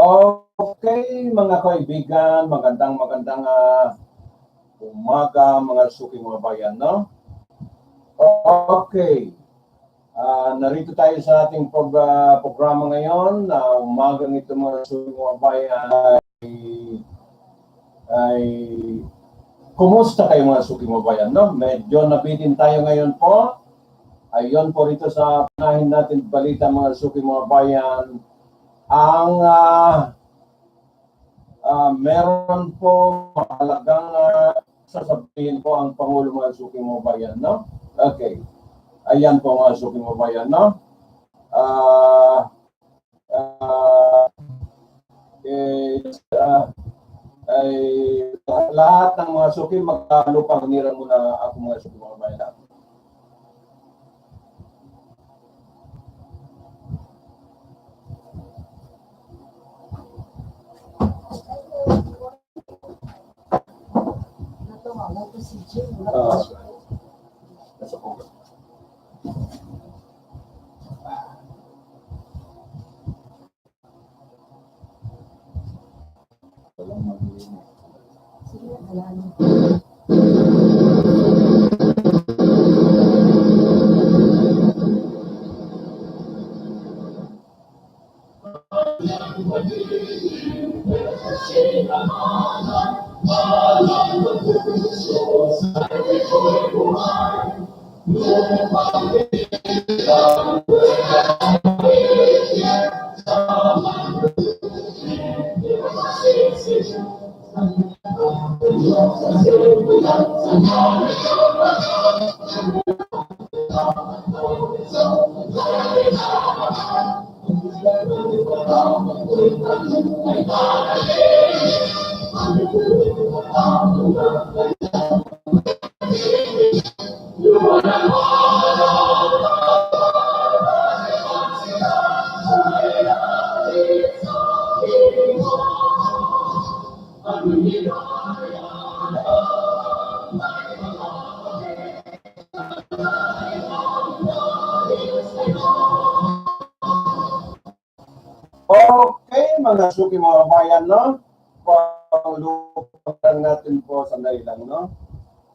Okay, mga kaibigan, magandang umaga, mga suking mga bayan, no? Okay. Narito tayo sa ating programa ngayon na umagang ito mga suking mga bayan ay kumusta kayo mga suking mga bayan, no? Medyo nabitin tayo ngayon po. Ayon po rito sa panahin natin balita mga suking mga bayan. Ang meron po mahalagang sasabihin po ang Pangulo mga suking mga bayan, no? Okay. Ayan po mga suking mga bayan, no? Lahat ng mga suking magkalupang nira muna ako mga suking mga bayan. Nasa po. Okay, mga suki mga bayan, no? Panglupan natin po sa lang, no?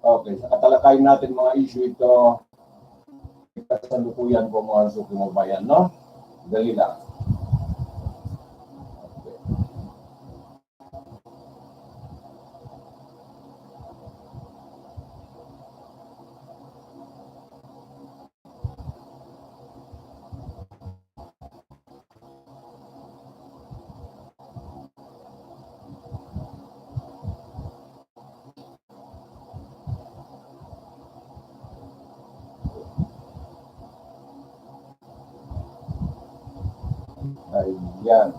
Okay, sa katalakayin natin mga issue ito, kasalukuyan po mga suki mga bayan, no? Dali lang. Ayan.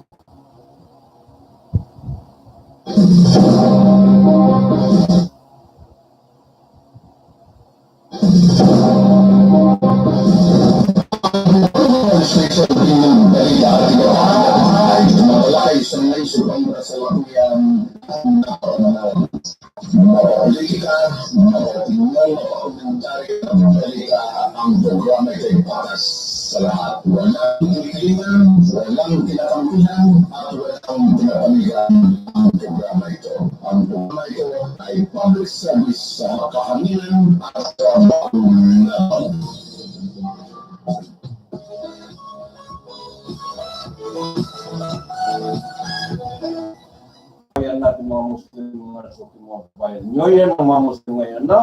Ang programa ay para sa lahat. Walang pilihan, walang kinakampihan, at walang pinapanigan ang programa ito. Ang programa ito ay public service sa makahaminan at pagbagunan. Ayan natin mga Muslim, mga suki mga bayan. Nyo yan ang mga Muslim ngayon, no?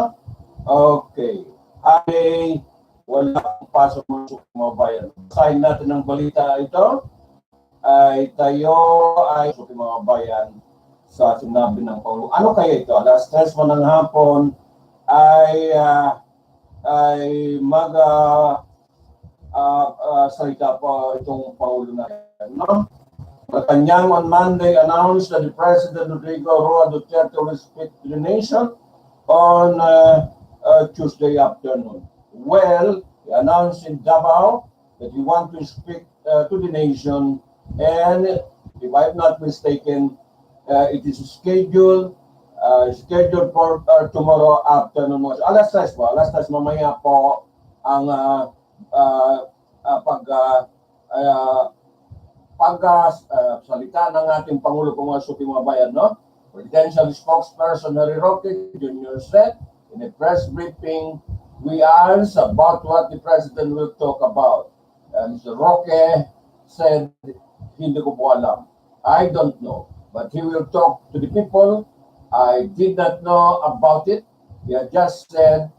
Okay. Ay, wala akong pasok mga suki mga bayan. Sahin natin ang balita ito, ay tayo ay suki mga bayan sa sinabi ng Pangulo. Ano kaya ito? Alas 3 mo ng hapon ay salita po itong Pangulo na yan, no? Kanyang on Monday announced that the President Rodrigo Roa Duterte will speak to the nation on Tuesday afternoon. Well, he announced in Davao that he wants to speak to the nation, and if I'm not mistaken, it is scheduled for tomorrow afternoon. Alas 3 po, alas 3 mamaya po ang pagsalita ng ating Pangulo kung mga suki mga bayan, no? Presidential spokesperson Harry Roque Jr. said in a press briefing, we asked about what the President will talk about. Mr. Roque said, hindi ko po alam. I don't know. But he will talk to the people. I did not know about it. He had just said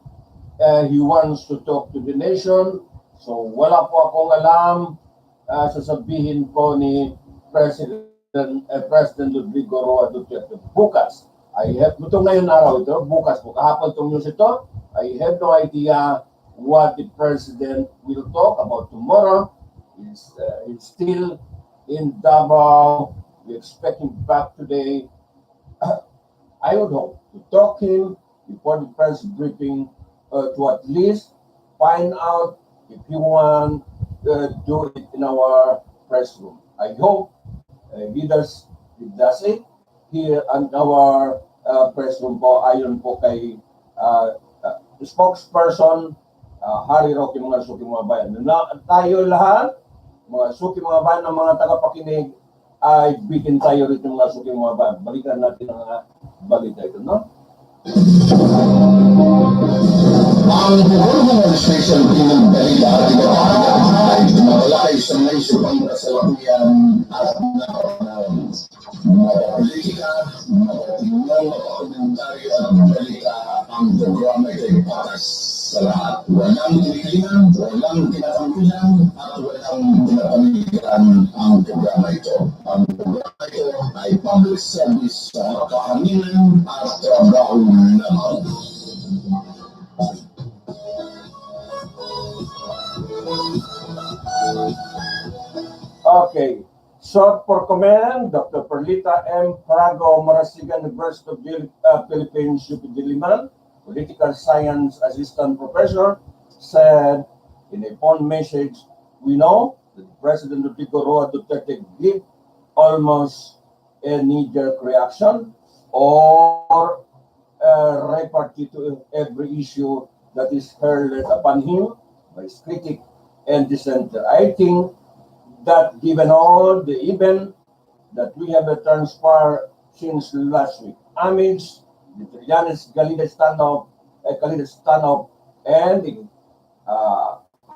he wants to talk to the nation. So wala po akong alam. Sasabihin po ni President Rodrigo Roa Duterte bukas. Itong ngayon araw ito, bukas po, kahapon itong news ito, I have no idea what the President will talk about tomorrow. He's still in Davao. We expect him back today. I would hope to talk him before the press briefing to at least find out if he want do it in our press room. I hope he does it here in our press room po, ayon po kay spokesperson Harry Roque, mga suki mga bayan. Tayo lahat, mga suki mga bayan ng mga tagapakinig, ay bitin tayo rito mga suki mga bayan. Balikan natin ang balita ito, no? Ang Buhol Special Team Balita ay tumatalakay sa may subang kasalukuyan at politika, matatingnan, makakomentaryo at balita ang programa ay patas sa lahat. Walang tinilingan, walang kinatangkilan at walang pinapamigilan ang programa ito. Ang programa ito ay public service sa kahanginan at trabaho lamang. Okay. Short for command, Dr. Perlita M. Parago, Marasigan University of Philippines, UP Diliman, Political Science Assistant Professor, said in a phone message, we know that President Rodrigo Roa Duterte gave almost a knee-jerk reaction or repartee to every issue that is hurled upon him by his critic and dissenter. I think that given all the event that we have transpired since last week, amidst the Trillanes-Galida standoff, and the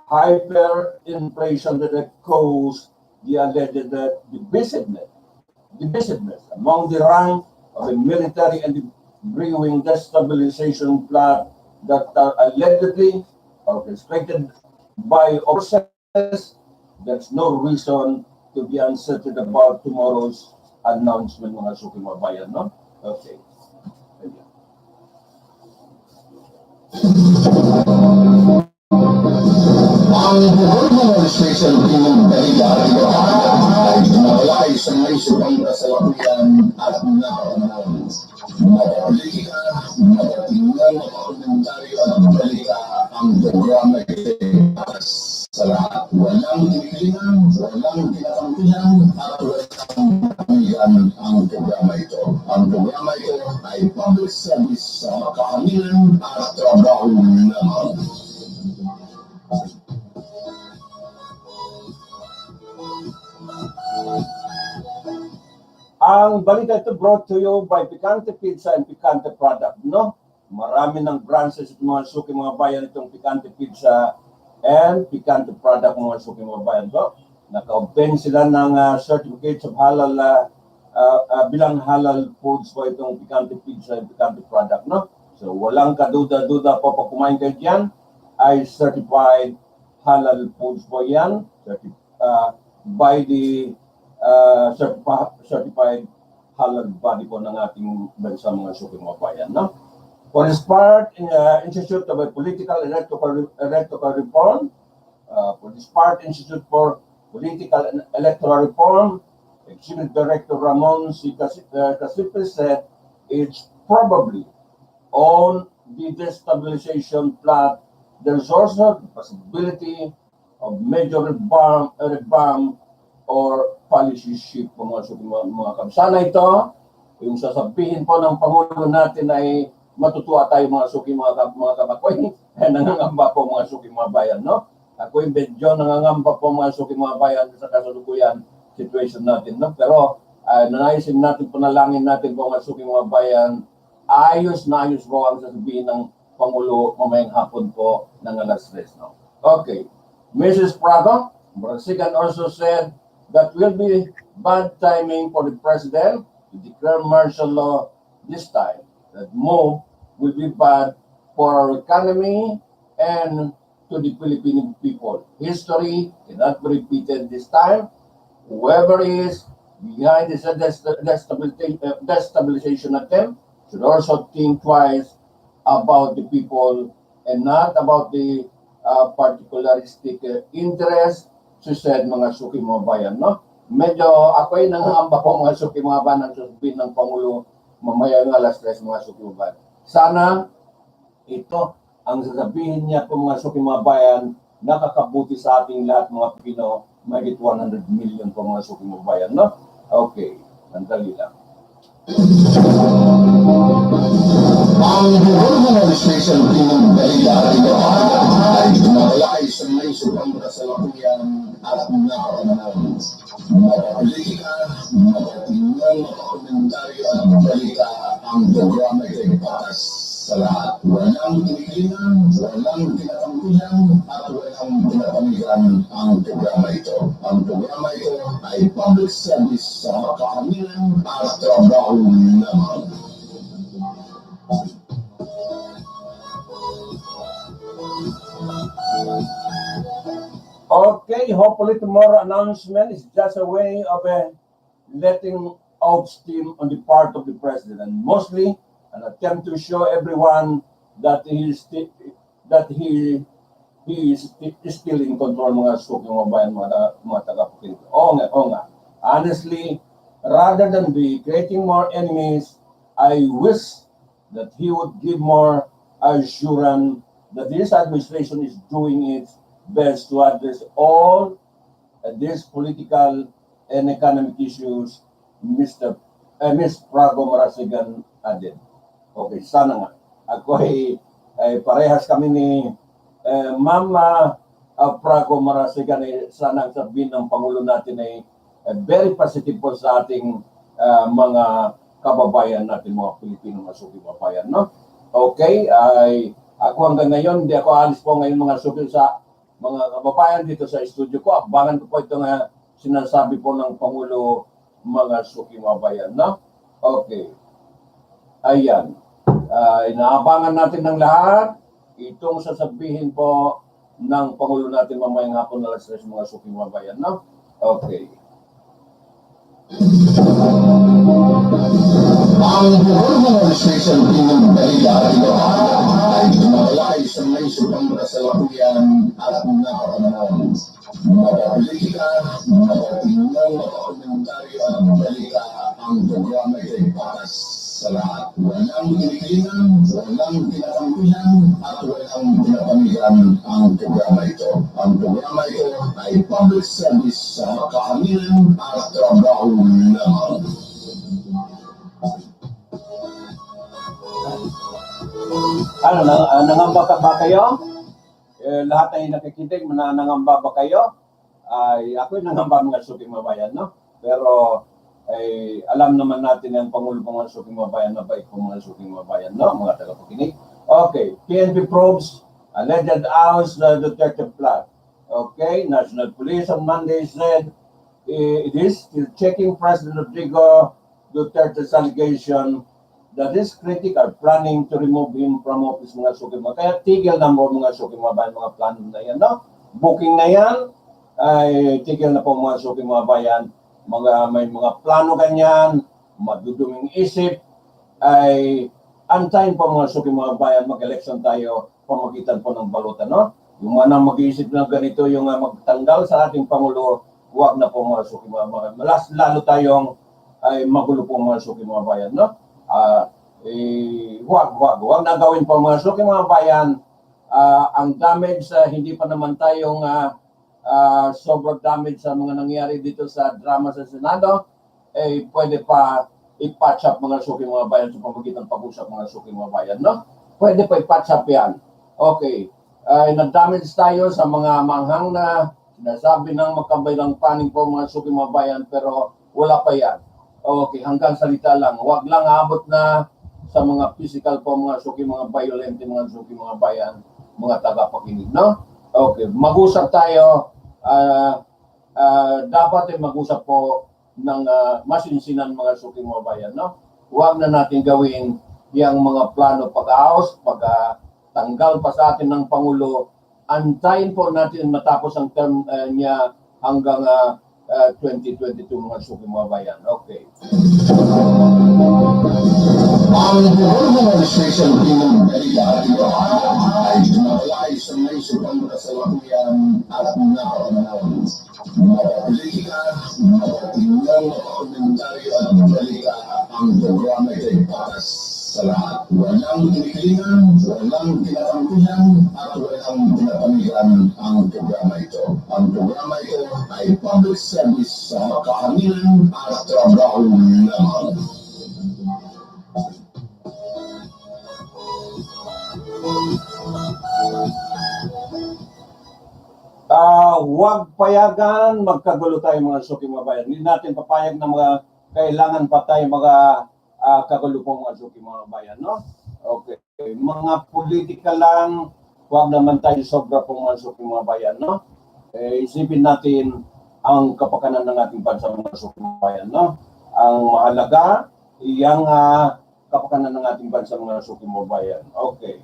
hyperinflation that caused the alleged divisiveness among the rank of the military and the brewing destabilization plot that are allegedly orchestrated by officers. There's no reason to be uncertain about tomorrow's announcement, mga suki mga bayan, no? Okay. Ang Buhol Special Team Balita ay tumatalakay sa may subang kasalukuyan at makapolitika, matatingnan, makakomentaryo at balita ang programa ay patas sa lahat. Walang tinilingan, walang kinatangkilan at walang pamigilan ang programa ito. Ang programa ito ay public service sa kahanginan at trabaho lamang. Ang balita ito brought to you by Picante Pizza and Picante Product, no? Marami ng branches at mga suki mga bayan itong Picante Pizza and Picante Product, mga suki mga bayan ko. Naka-obtain sila ng certificates of halal bilang halal foods po itong Picante Pizza and Picante Product, no? So walang kaduda-duda po pag kumain kayo dyan, ay certified halal foods po yan, by the certified halal body po ng ating bansa, mga suki mga bayan, no? For his part, in Institute of Political Electoral Reform, for his part, Institute for Political and Electoral Reform, Executive Director Ramon C. Casipe said it's probably on the destabilization plot. There's also the possibility of major revamp or policy shift po, mga suki mga kamsana. Ito, yung sasabihin po ng Pangulo natin ay matutuwa tayo, mga suki mga kabakoy. Nangangamba po, mga suki mga bayan, no? Ako'y medyo nangangamba po, mga suki mga bayan, sa kasalukuyan situation natin, no? Pero nanaisin natin, panalangin natin po mga suking mga bayan, ayos na ayos po ang sasabihin ng Pangulo mamayang hapon po ng alas 3, no? Okay. Mrs. Prado, Marasigan also said that will be bad timing for the President to declare martial law this time. That move will be bad for our economy and to the Filipino people. History cannot be repeated this time. Whoever is behind this destabilization attempt should also think twice about the people and not about the particularistic interest, she said, mga suki mga bayan, no? Medyo ako'y nangangamba po mga suki mga bayan ang sasabihin ng Pangulo mamaya ng alas 3 mga suki mga bayan. Sana ito ang sasabihin niya po mga suki mga bayan, nakakabuti sa ating lahat mga Pilipino, mahigit 100 million po mga suki mga bayan, no? Okay, sandali lang. Ang gobierno ng Station Pinong Balila ay tumatalakay sa may subang kasalukuyan at napapanahon. Mapapolitika, mapatingnan, mapakomentaryo at balita ang programa ay patas sa lahat. Walang tinigilan, walang tinatampihan at walang tinatamigan ang programa ito. Ang programa ito ay public service sa makakamilan at trabaho lamang. Okay, hopefully tomorrow announcement is just a way of letting out steam on the part of the president, and mostly an attempt to show everyone that he is still in control mga suki mga bayan, mga taga-Pukin. Oo nga. Honestly, rather than be creating more enemies, I wish that he would give more assurance that this administration is doing its best to address all these political and economic issues, Ms. Prago Marasigan added. Okay, sana nga. Ako ay parehas kami ni Mama Prago Marasigan, sana ang sabihin ng Pangulo natin ay very positive po sa ating mga kababayan natin, mga Pilipino, mga suki kababayan, no? Okay, ako hanggang ngayon, hindi ako alis po ngayon mga suki sa mga kababayan dito sa studio ko. Abangan ko po itong sinasabi po ng Pangulo, mga suki kababayan, no? Okay. Ayan. Inaabangan natin ng lahat itong sasabihin po ng Pangulo natin mamayang hapon alas 3 mga suki kababayan, no? Okay. Ang gobierno ng Station Pinong Balila ay tumatalakay sa may subang kasalukuyan at napapanahon. Mapapolitika, mapatingnan, mapakomentaryo at balita ang programa ay patas sa lahat. Walang tinigilan, walang tinatampihan at walang tinatamigan ang programa ito. Ang programa ito ay public service sa makakamilan at trabaho lamang. Ano, nangamba ba kayo? Lahat ay nakikinig, nangamba ba kayo? Ako'y nangamba mga suking mabayan, no? Pero alam naman natin ang Pangulo ng mga suking mabayan na bait po mga suking mabayan, no? Mga tagapakinig. Okay, PNP probes alleged house the Duterte plot. Okay, National Police on Monday said it is still checking President Rodrigo Duterte's allegation that his critics are planning to remove him from office, mga suki mga. Kaya tigil na mo mga suki mga bayan, mga plano na yan, no? Booking na yan, ay tigil na po mga suki mga bayan. May mga plano ganyan, maduduming isip, ay antayin po mga suki mga bayan, mag-election tayo, pamagitan po ng balutan, no? Yung mga mag-iisip na ganito, yung magtanggal sa ating Pangulo, huwag na po mga suki mga bayan. Lalo tayong ay magulo po mga suki mga bayan, no? Huwag na gawin po mga suki mga bayan. Ang damage, hindi pa naman tayong sobrang damage sa mga nangyari dito sa drama sa Senado, pwede pa i-patch up mga suki mga bayan sa pamagitan pag-usap mga suki mga bayan, no? Pwede pa i-patch up yan. Okay. Nag-damage tayo sa mga manghang na Sinasabi ng magkabilang paning po mga suki mga bayan, pero wala pa yan. Okay, hanggang salita lang. Huwag lang abot na sa mga physical po mga suki mga violent, mga suki mga bayan, mga tagapakinig, no? Okay, mag-usap tayo. Dapat mag-usap po ng masinsinan mga suki mga bayan, no? Huwag na natin gawin yung mga plano pag-aos, pag-tanggal pa sa atin ng Pangulo. Antayin po natin matapos ang term niya hanggang 2022 mga suki mga bayan. Okay. Ang buong administration ng Duterte ay nawala sa may subang kasalukuyan at nakapanaon. Makapolitika, makatingnan, makakomentaryo at mabalika ang programa ito'y para sa lahat. Walang kinikilingan, walang kinakampihan, at walang pinapanigan ang programa ito. Ang programa ito ay public service sa makahamilan at trabaho lamang. Huwag payagan, magkagulo tayo mga suki mga bayan. Hindi natin papayag na mga kailangan pa tayo mga kagulo po mga suki mga bayan, no? Okay. Mga politika lang, huwag naman tayo sobra po mga suki mga bayan, no? Isipin natin ang kapakanan ng ating bansa mga suki mga bayan, no? Ang mahalaga, iyang kapakanan ng ating bansa mga suki mga bayan. Okay.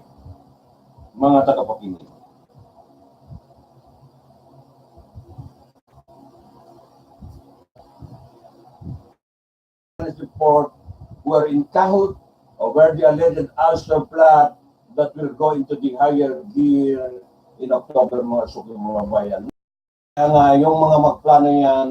Mga tagapakinig. Report were in cahoots over the alleged Ulster plot that will go into the higher gear in October mga suki mga bayan. Kaya nga, yung mga magplano yan,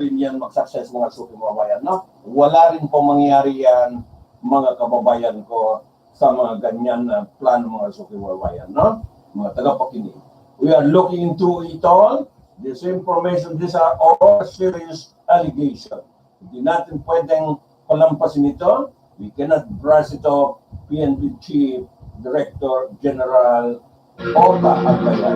yan mag-success mga suki mga bayan, no? Wala rin po mangyari yan mga kababayan ko sa mga ganyan na plano mga suki mga bayan, no? Mga tagapakinig. We are looking into it all. This information, these are all serious allegations. Hindi natin pwedeng palampasin ito. We cannot brush it off. PNP Chief Director General Ota Albayar.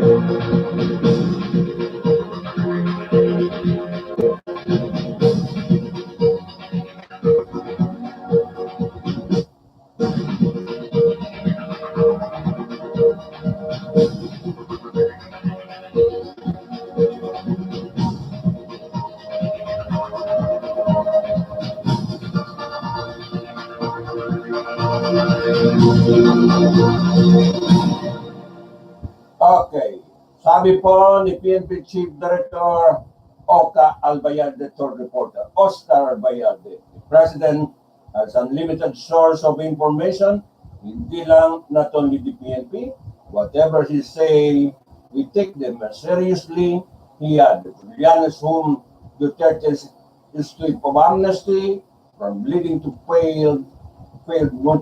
Okay. Sabi po ni PNP Chief Director Oka Albayalde, third reporter, Oscar Albayalde, the President has unlimited source of information, hindi lang not only the PNP, whatever he say, we take them seriously. He had Julianes whom Duterte is to of amnesty from leading to failed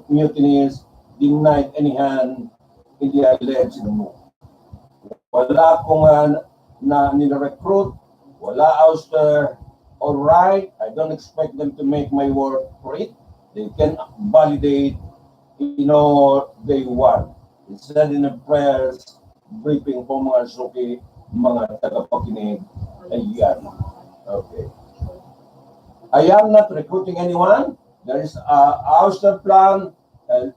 mutinies, denied any hand in the alleged move. Wala akong na nire-recruit, wala ouster. All right, I don't expect them to make my work for it. They can validate, they want. It's said in a press briefing po mga suki, mga tagapakinig. Ayan. Okay. I am not recruiting anyone. There is a ouster plan.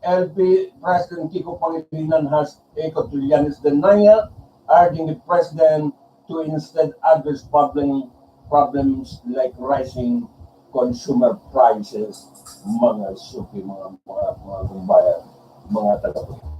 LP President Kiko Pangilinan has echoed Julianes' denial, urging the president to instead address problems like rising consumer prices, mga suki, mga kumbayan, mga tagapakinig.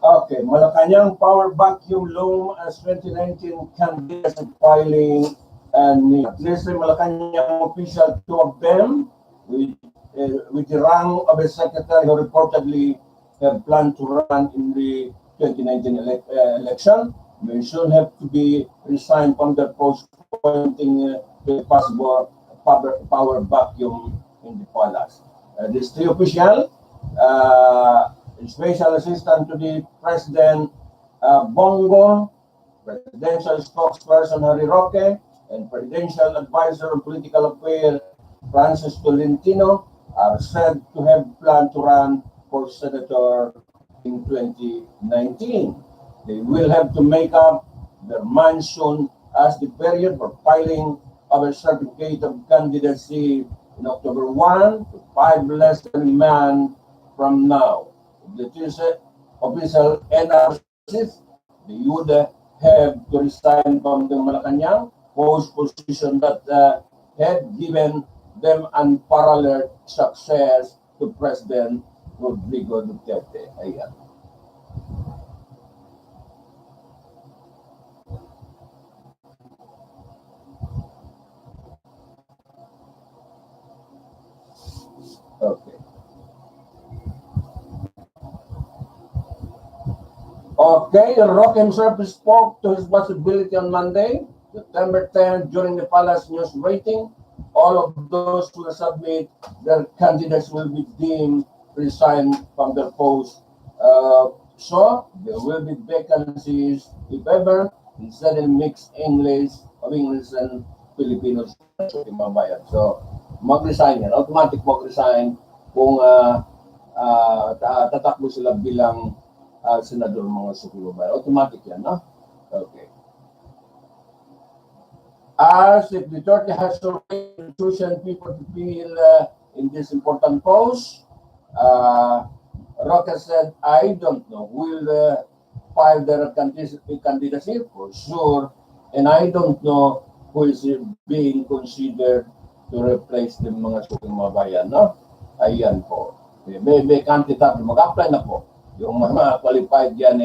Okay, Malacanang Power Vacuum Loom as 2019 candidates filing, and at least the Malacanang official, two of them, with the rank of a secretary who reportedly planned to run in the 2019 election. may soon have to be resigned from their post, pointing to a possible power vacuum in the palace. This three official, special assistant to the president, Bongo, presidential spokesperson Harry Roque, and presidential advisor on political affairs Francis Tolentino are said to have planned to run for senator in 2019. They will have to make up their minds soon, as the period for filing of a certificate of candidacy in October 1 to 5 less than a month from now. The official analysis, they would have to resign from the Malacanang post position that had given them unparalleled success to President Rodrigo Duterte. Ayan. Okay. Okay, Roque himself spoke to his possibility on Monday, September 10, during the Palace News rating. All of those who submit their candidates will be deemed resigned from their post. So there will be vacancies, if ever, instead in mixed English of English and Filipino. So mag-resign yan, automatic mag-resign kung tatakbo sila bilang senador mga sukuloban. Automatic yan, no? Okay. As if Duterte has already chosen people to fill in this important post, Roque said, I don't know who will file their candidacy for sure, and I don't know who is being considered to replace the mga suking mga bayan, no? Ayan po. May candidate, mag-apply na po. Yung mga qualified yan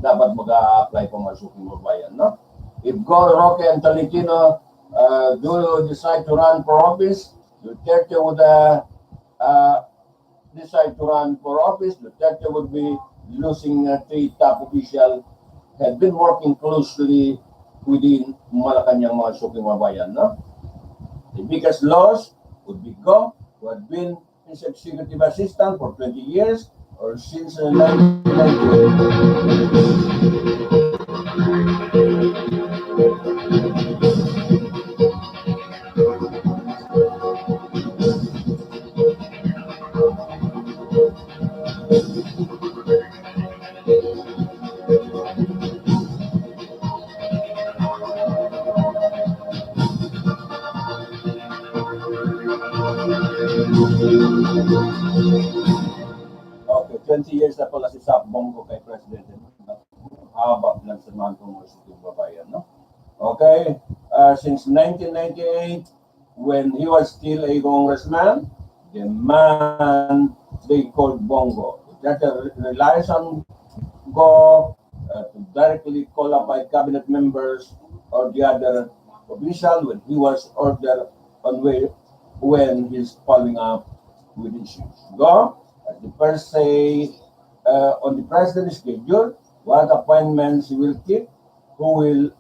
dapat mag-apply po mga suking mga bayan, no? If Roque and Tolentino do decide to run for office, Duterte would decide to run for office, Duterte would be losing three top officials had been working closely within Malacanang mga suking mga bayan, no? The biggest loss would be Go, who had been his executive assistant for 20 years, or since 1998. Okay, 20 years na pala si Sap Bongo kay President. Haba lang sa mga suking babayan, no? Okay, since 1998, when he was still a congressman, the man they called Bongo. That relies on Go to directly qualify cabinet members or the other official when he was ordered on way when he's following up with issues. Go, as the first say on the president's schedule, what appointments he will keep, who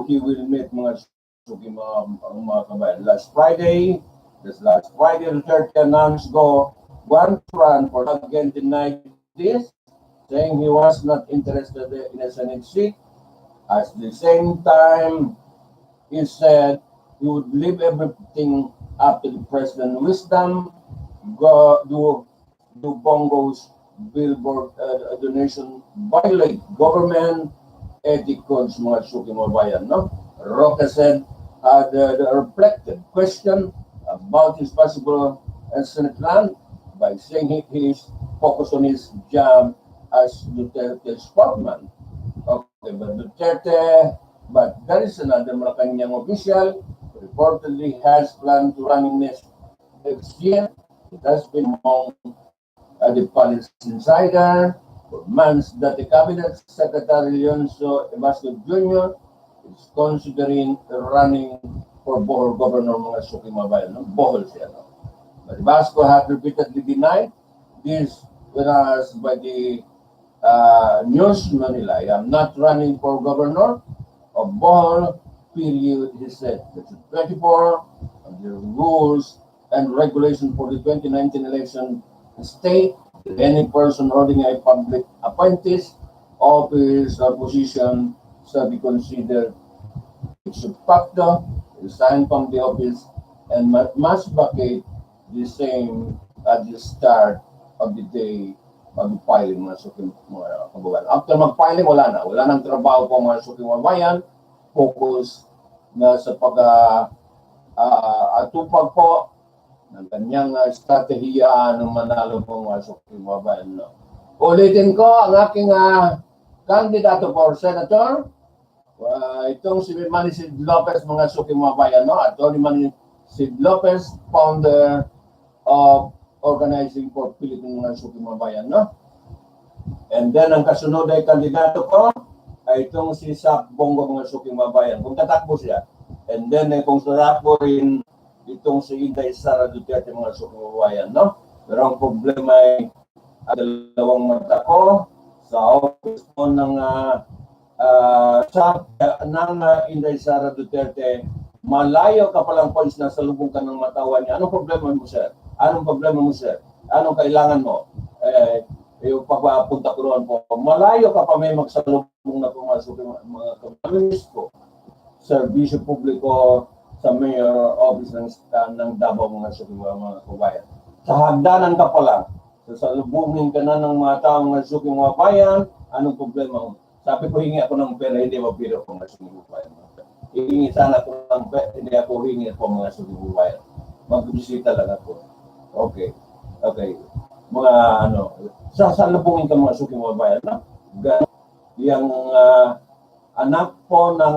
he will meet mga suking mga kabayan. Last Friday, Duterte announced Go one run for again denied this, saying he was not interested in a Senate seat. At the same time, he said he would leave everything up to the president's wisdom. Go do Bongo's billboard donation violate government ethics mga suking mga bayan, no? Roque said the reflected question about his possible Senate run by saying he is focused on his job as Duterte's spokesman. Okay, but there is another Malacanang official who reportedly has planned to run in next year. It has been among the palace insider for months that the cabinet secretary Leonzo Ebasco Jr. is considering running for Bohol governor mga suking mga bayan, no? Bohol siya, no? But Ebasco had repeatedly denied this, whereas by the News Manila. I am not running for governor of Bohol, period, he said. Section 24 of the rules and regulation for the 2019 election state that any person holding a public appointees, office, or position shall be considered ipso facto, resign from the office, and must vacate the same at the start of the day of the filing, mga suking mga kababayan. After mag-filing, wala na. Wala nang trabaho po mga suking mga bayan. Focus na sa atupag po ng kanyang estratehiya ng manalo po mga suking mga bayan. No? Ulitin ko ang aking kandidato for senator. Itong si Manisid Lopez, mga suking mga bayan, no? Attorney Manisid Lopez, founder of Organizing for Philippine mga suking mga bayan, no? And then, ang kasunod ay kandidato ko ay itong si Sap Bongo, mga suking mga bayan. Kung tatakbo siya. And then, kung tatakbo rin itong si Inday Sara Duterte, mga suking mga bayan, no? Pero ang problema ay dalawang mata ko sa office po ng Inday Sara Duterte, malayo ka palang points na salubong ka ng matawan niya. Anong problema mo, sir? Anong problema mo, sir? Anong kailangan mo? Yung pagpapunta ko roon po, malayo ka pa may magsalubong na pumasok yung mga kapatid ko. Serbisyo publiko sa mayor office ng Davao, mga kabayan. Sa hagdanan ka pa lang, sasalubungin ka na ng mga taong mga suking mga bayan, anong problema mo? Sabi ko, hingi ako ng pera, hindi mapiro ko mga suking mga bayan. Hingi sana ako ng pera, hindi ako hingi po mga suking mga bayan. Magbisita lang ako. Okay. Mga sasalubungin ka mga suking mga bayan. No? Yung anak po ng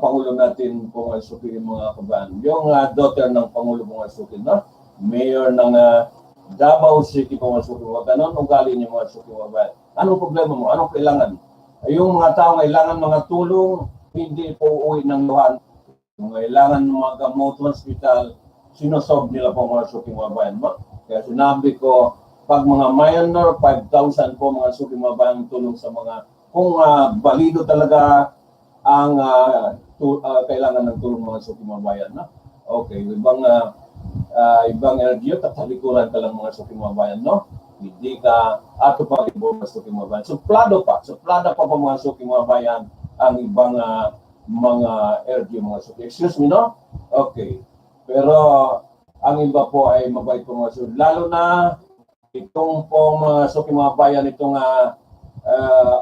Pangulo natin po mga suking mga kabayan. Yung daughter ng Pangulo mga suking, no? Mayor ng Davao City po mga suking mga bayan. Anong ugali niyo mga suking mga bayan? Anong problema mo? Anong kailangan? Yung mga tao kailangan mga tulong, hindi po uwi ng luhan. Kung kailangan mga gamot, hospital, sinosolve nila po mga suking mga bayan. Kaya sinabi ko, pag mga minor, 5,000 po mga suking mga bayan tulong sa mga, kung balido talaga ang kailangan ng tulong mga suking mga bayan. No? Okay, ibang LGU, tatalikuran ka lang mga suking mga bayan, no? Hindi ka ato pa ibo mga suking mga bayan. Suplada pa mga suking mga bayan ang ibang mga LGU mga suking. Excuse me, no? Okay. Pero ang iba po ay mabait po mga suking. Lalo na itong po mga suking mga bayan, itong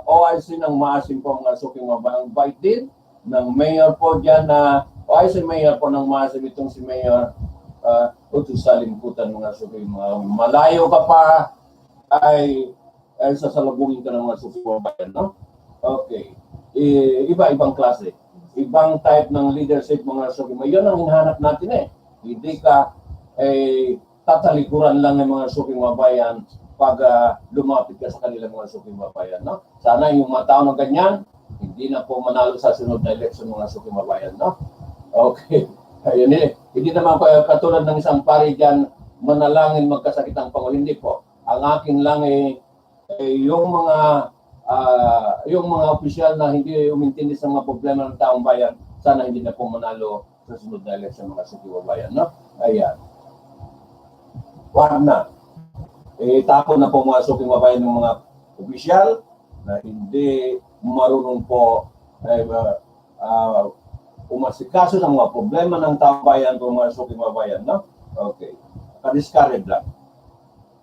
OIC ng Maasim po mga suking mga bayan. Bait din ng mayor po dyan na OIC mayor po ng Maasim, itong si Mayor Uto sa limputan mga suking mga malayo ka pa ay sasalubungin ka ng mga suking mga bayan, no? Okay. Iba-ibang klase. Ibang type ng leadership mga suking mga. Yun ang hinahanap natin eh. Hindi ka tatalikuran lang ng mga suking mga bayan pag lumapit ka sa kanilang mga suking mga bayan, no? Sana yung mga tao ng ganyan, hindi na po manalo sa sunod na election mga suking mga bayan, no? Okay. Ayun eh. Hindi naman po katulad ng isang pari dyan, manalangin magkasakit ang Pangulo. Hindi po. Ang akin lang yung mga opisyal na hindi umintindi sa mga problema ng taong bayan, sana hindi na po manalo sa sunod na election mga suking mga bayan, no? Ayan. Wag na. Tapon na po mga suking mga bayan ng mga opisyal na hindi marunong po umasikaso ng mga problema ng taong bayan kung mga suking mga bayan, no? Okay. Ka-discourage lang.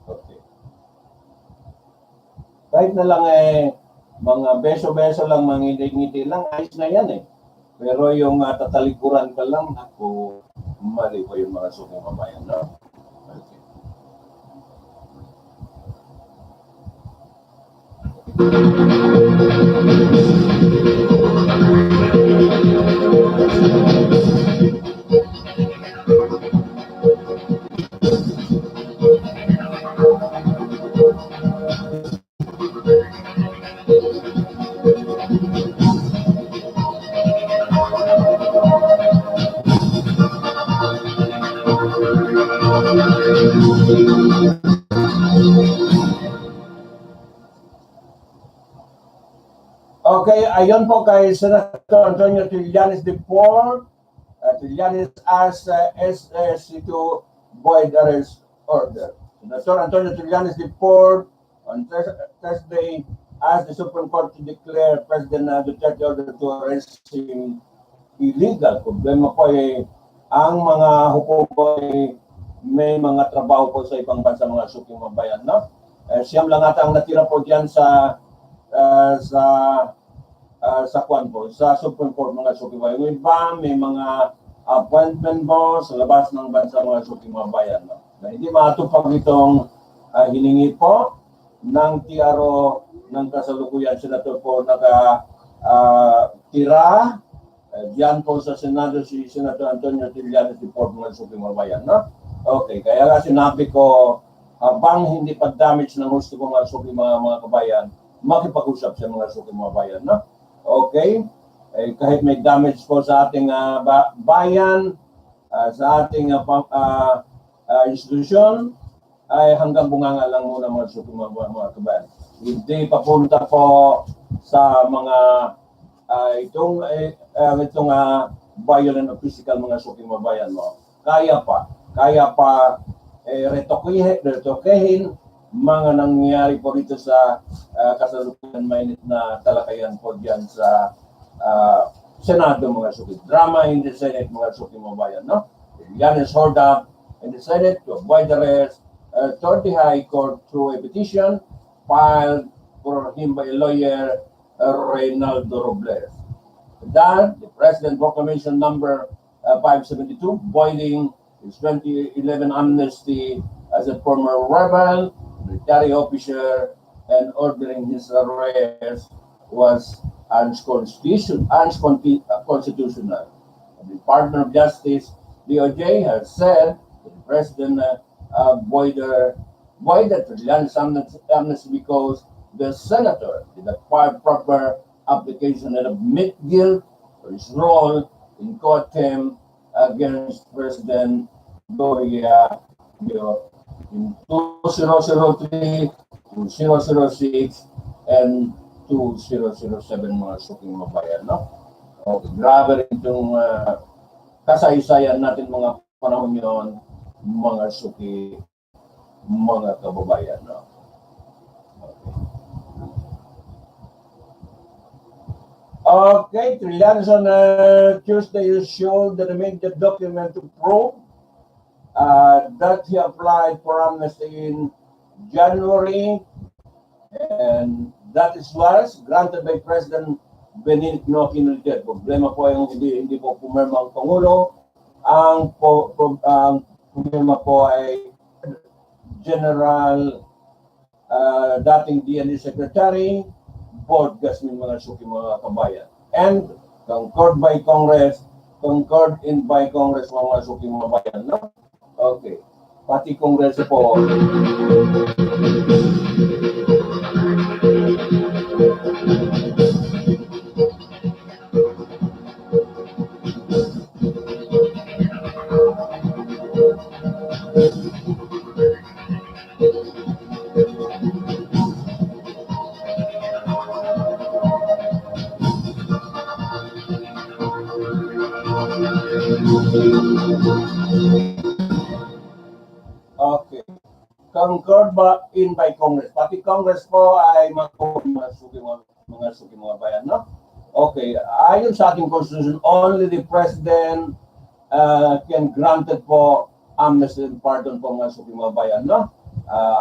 Okay. Kahit na lang mga beso-beso lang, mga ngiti-ngiti lang, ayos na yan eh. Pero yung tatalikuran ka lang, ako, mali po yung mga suking mga bayan, no? Okay. Okay, ayon po kay Senator Antonio Trillanes IV. Trillanes as SC2 void arrest order. Senator Antonio Trillanes IV on Thursday asked the Supreme Court to declare President Duterte order to arrest him illegal. Problema po ay ang mga hukumo ay may mga trabaho po sa ibang bansa, mga suking mabayan, no? Siyam lang ata ang natira po diyan sa kwan po, sa Supreme Court, mga suking mabayan. Yung iba, may mga appointment po sa labas ng bansa, mga suking mabayan, no? Na hindi matupag itong hiningi po ng TRO ng kasalukuyan. Senator po tira diyan po sa Senado si Senator Antonio Trillanes IV, mga suking mabayan, no? Okay, kaya nga sinabi ko, habang hindi pa damage ng gusto ko mga suking mga kabayan, makipag-usap sa mga suking mabayan, no? Okay, kahit may damage po sa ating bayan, sa ating institusyon, ay hanggang bunganga lang muna mga suking mga kabayan. Hindi papunta po sa mga itong violent o physical, mga suking mabayan mo. Kaya pa retokehin mga nangyayari po rito sa kasalukuyan mainit na talakayan po diyan sa Senado, mga suking. Drama in the Senate, mga suking mabayan, no? Yan is hold up in the Senate to avoid arrest to the High Court through a petition filed for him by a lawyer, Reynaldo Robles. That the President Proclamation number 572, voiding his 2011 amnesty as a former rebel, military officer, and ordering his arrest was unconstitutional. The Department of Justice, DOJ, has said that the President voided Trillanes' amnesty because the senator did not file proper application and admit guilt for his role in contempt against President Gloria in 2003, 2006, and 2007, mga suking mabayan, no? Okay, grabe rin itong kasaysayan natin mga panahon yun, mga suki, mga kababayan, no? Okay, Trillanes on Tuesday showed the remaining document to prove that he applied for amnesty in January, and that was granted by President Benigno Aquino Duterte. Problema po yung hindi po pumirma ang Pangulo. Ang pumirma po ay General dating DND Secretary Board Gasmin, mga suki, mga kabayan, and concurred in by Congress, mga suki, mga bayan, no? Okay, pati Congress po. Okay. Concurred in by Congress. Pati Congress po ay mga suki, mga bayan, no? Okay. Ayon sa ating Constitution, only the President can granted po amnesty and pardon po, mga suki, mga bayan, no?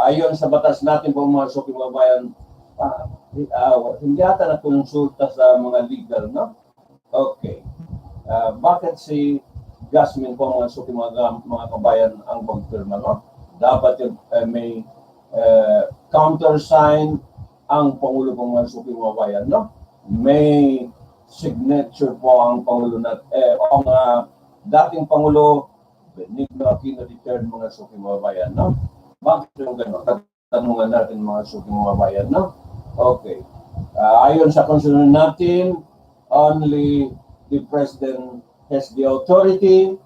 Ayon sa batas natin po, mga suki, mga bayan, hindi ata na konsulta sa mga legal, no? Okay. Bakit si Jasmine po, mga suki, mga kabayan, ang pagpirma, no? Dapat may countersign ang Pangulo po, mga suki, mga bayan, no? May signature po ang Pangulo ang dating Pangulo Benigno Aquino Duterte, mga suki, mga bayan, no? Bakit yung gano'n? Tatanungan natin, mga suki, mga bayan, no? Okay. Ayon sa Constitution natin, only the President has the authority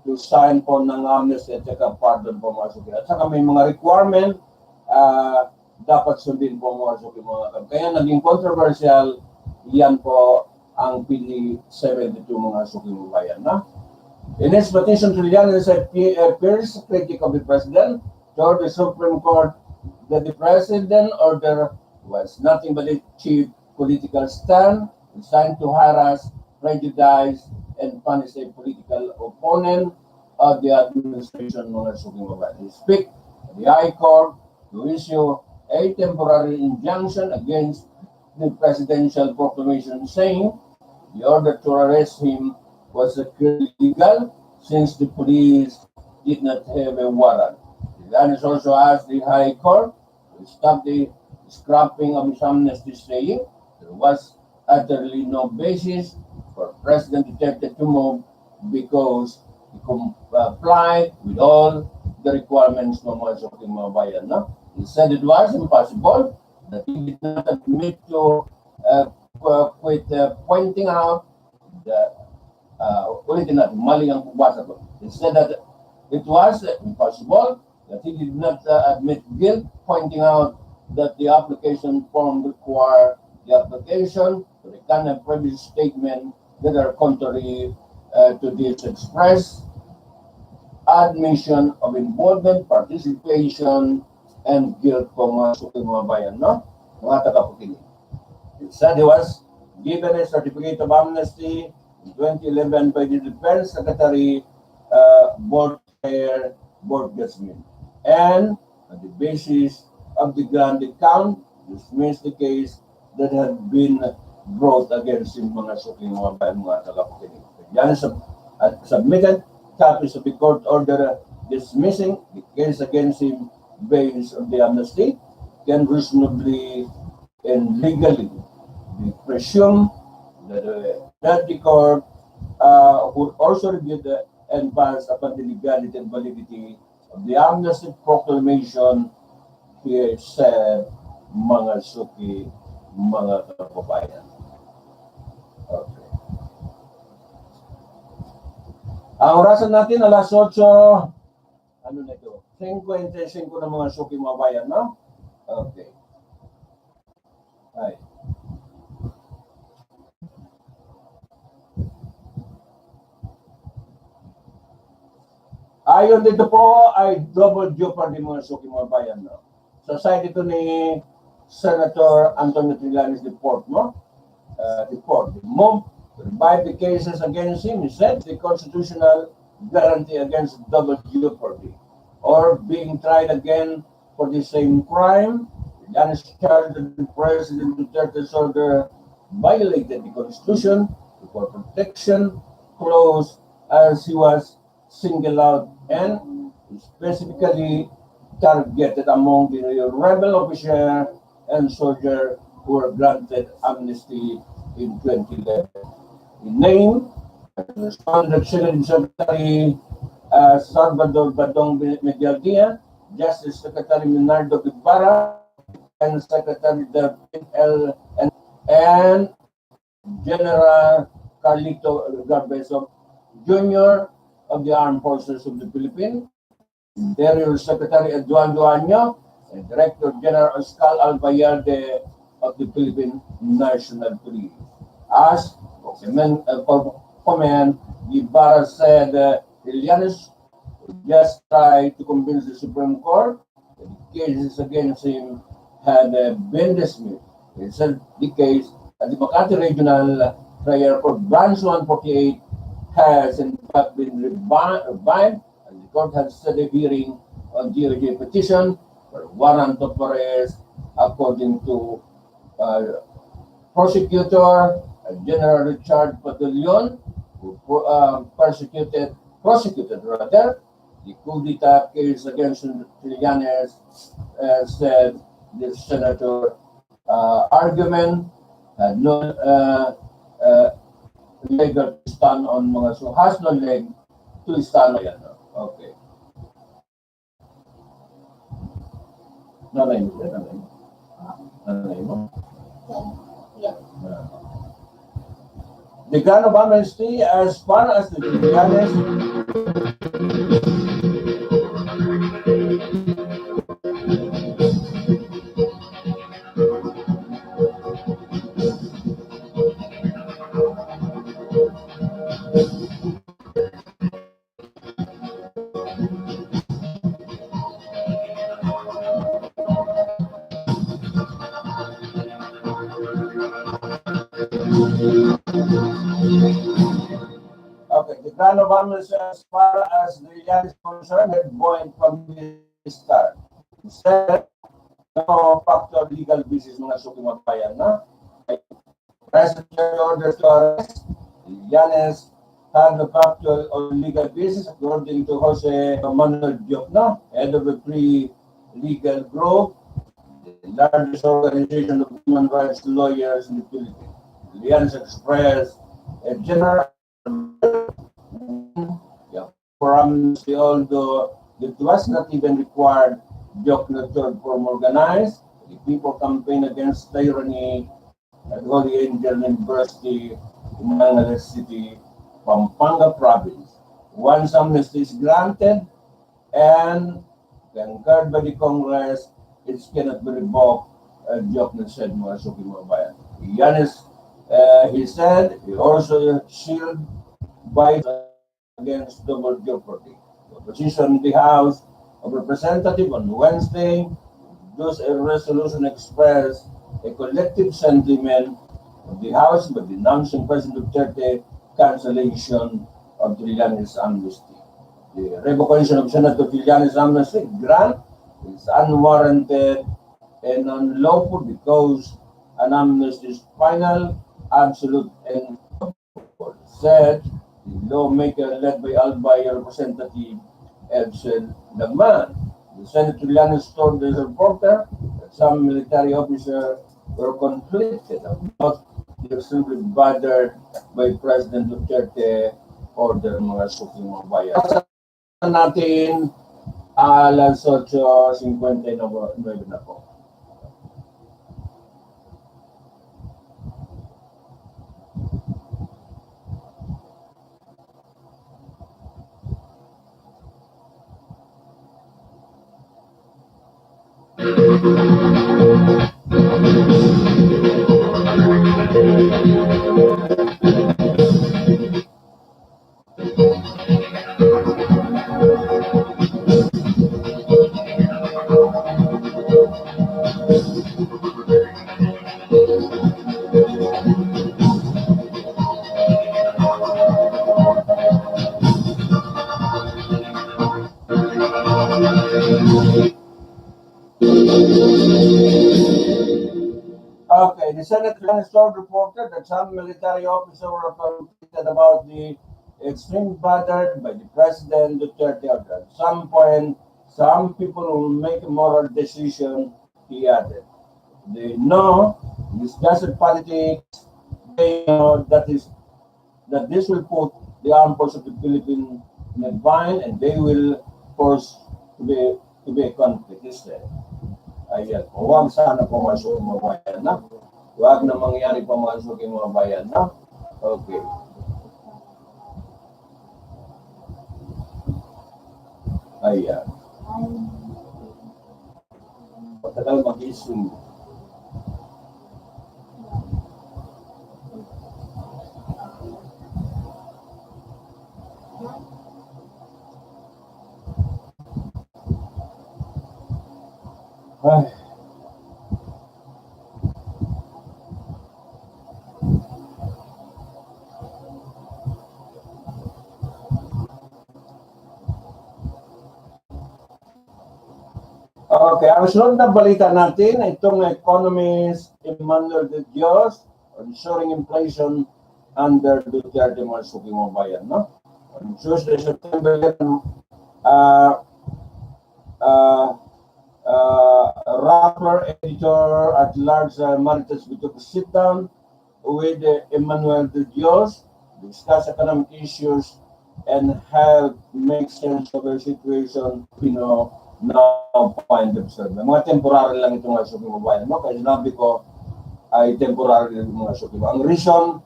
to sign po ng amnesty at saka pardon po, mga suki. At saka may mga requirement dapat sundin po, mga suki, mga kabayan. Kaya naging controversial Yan po ang pili 72 mga suking bayan. Na? In his petition, Trillanes appears critic of the president told the Supreme Court that the president order was nothing but a cheap political stand designed to harass, prejudice, and punish a political opponent of the administration mga suking bayan. He speak at the High Court to issue a temporary injunction against the presidential proclamation saying the order to arrest him was illegal since the police did not have a warrant. Trillanes also asked the High Court to stop the scrapping of his amnesty, saying there was utterly no basis for President Duterte to move because he complied with all the requirements ng mga suking mga bayan. No? He said it was impossible, that he did not admit to quit pointing out the ulitin natin, mali ang basa ko. He said that it was impossible, that he did not admit guilt, pointing out that the application form required the application to recant a previous statement that are contrary to this express admission of involvement, participation, and guilt po mga suking mga bayan, no? Mga taga-pukinig. It said he was given a certificate of amnesty in 2011 by the Defense Secretary, Board Chair, Board Jasmine. And on the basis of the grand account, dismissed the case that had been brought against him mga suking mga bayan, mga taga-pukinig. Yan submitted copies of the court order dismissing the case against him based on the amnesty can reasonably and legally be presumed that the court would also review and pass upon the legality and validity of the amnesty proclamation, he said, mga suki, mga kababayan. Okay. Ang orasan natin, alas 8, ano na ito? 55 na mga suki mga bayan, no? Okay. Ay. Ayon dito po ay double jeopardy mga suki mga bayan, no? Sa side ito ni Senator Antonio Trillanes report, no? Report. The move to revive the cases against him, he said, the constitutional guarantee against double jeopardy or being tried again for the same crime. Trillanes charged that the President Duterte's order violated the Constitution, the protection clause, as he was singled out and specifically targeted among the rebel officer and soldier who were granted amnesty in 2011. He named Respondent Secretary Salvador Badong Medialdia, Justice Secretary Minardo Guevara, and Secretary David L. and General Carlito Garbezo Jr. of the Armed Forces of the Philippines, Interior Secretary Eduardo Duaño, and Director General Oscar Albayarde of the Philippine National Police. As comment, Guevara said Trillanes would just try to convince the Supreme Court that the cases against him had been dismissed. He said the case at the Makati Regional Trial Court Branch 148 has in fact been revived, and the court has set a hearing on DOJ petition for warrant of arrest according to prosecutor General Richard Padulyon, who prosecuted the coup d'etat case against Trillanes, said the senator argument had no legal to stand on mga so has no leg to stand on. Okay. Nanay mo. Yeah. The grant of amnesty as far as the Trillanes plan of amnesty as far as the Yan is concerned had buoyant from the start. Instead, no factor legal basis mga sukimabayan na. President orders to arrest Yanes had the factual or legal basis according to Jose Manuel Diokno, head of the Free Legal Group, the largest organization of human rights lawyers in the Philippines. Yanes expressed a general for amnesty, although it was not even required. Diokno to form organized the people campaign against tyranny at Holy Angel University in Manila City, Pampanga Province. Once amnesty is granted and concurred by the Congress, it cannot be revoked, Diokno said mga sukimabayan. Yanis, he said, he also shielded by against double jeopardy. The opposition in the House of Representatives on Wednesday, those a resolution expressed a collective sentiment of the House by denouncing President Duterte cancellation of Trillanes amnesty. The revocation of Senator Trillanes amnesty grant is unwarranted and unlawful because an amnesty is final, absolute, and said the lawmaker led by Albay Representative Edsel Lagman. The Senator Trillanes told the reporter that some military officers were conflicted about the extremely bothered by President Duterte order mga sukimabayan. Natin alas 8:59 na po. Okay, the Senate Landstorm reported that some military officers were conflicted about the extreme bothered by the President Duterte order. At some point, some people will make a moral decision, he added. They know discussed politics, they know that this will put the armed forces of the Philippines in a bind and they will force to be a conflict, he said. Ayan, huwag sana pumasok yung mga bayan na. Huwag na mangyari pumasok yung mga bayan na. Okay. Ayan. Patagal mag-isong. Ay. Okay, ang sunod na balita natin, itong economist Emmanuel de Dios on soaring inflation under Duterte mga sukimabayan, no? On Tuesday, September 11, rapper, editor at large Marites took a sit down with Emmanuel de Dios, discuss economic issues and help make sense of the situation, now find themselves. Mga temporary lang itong mga sukimabayan mo, kaya sinabi ko ay temporary lang mga sukimabayan. Ang reason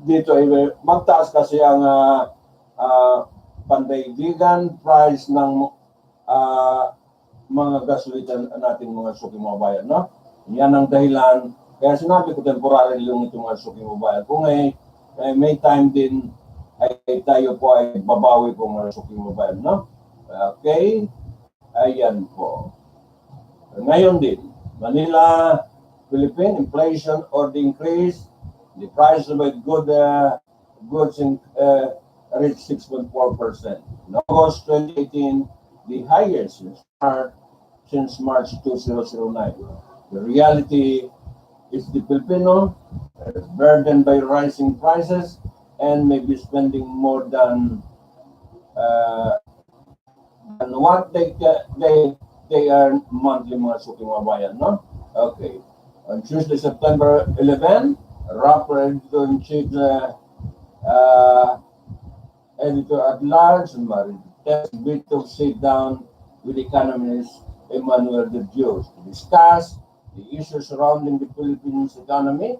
dito ay magtaas kasi ang pandaigdigan price ng mga gasolina natin mga sukimabayan, no? Yan ang dahilan. Kaya sinabi ko temporary lang itong mga sukimabayan. Kung may time din ay tayo po ay babawi po mga sukimabayan, no? Okay? Ayan po. Ngayon din, Manila, Philippine inflation or the increase, the price of goods reached 6.4%. In August 2018, the highest since March 2009. The reality is the Filipino is burdened by rising prices and may be spending more than what they earn monthly, mga suking mabayan, no? Okay. On Tuesday, September 11, rapper editor-in-chief editor-at-large, Vito sit down with economist Emmanuel De Dios to discuss the issues surrounding the Philippines economy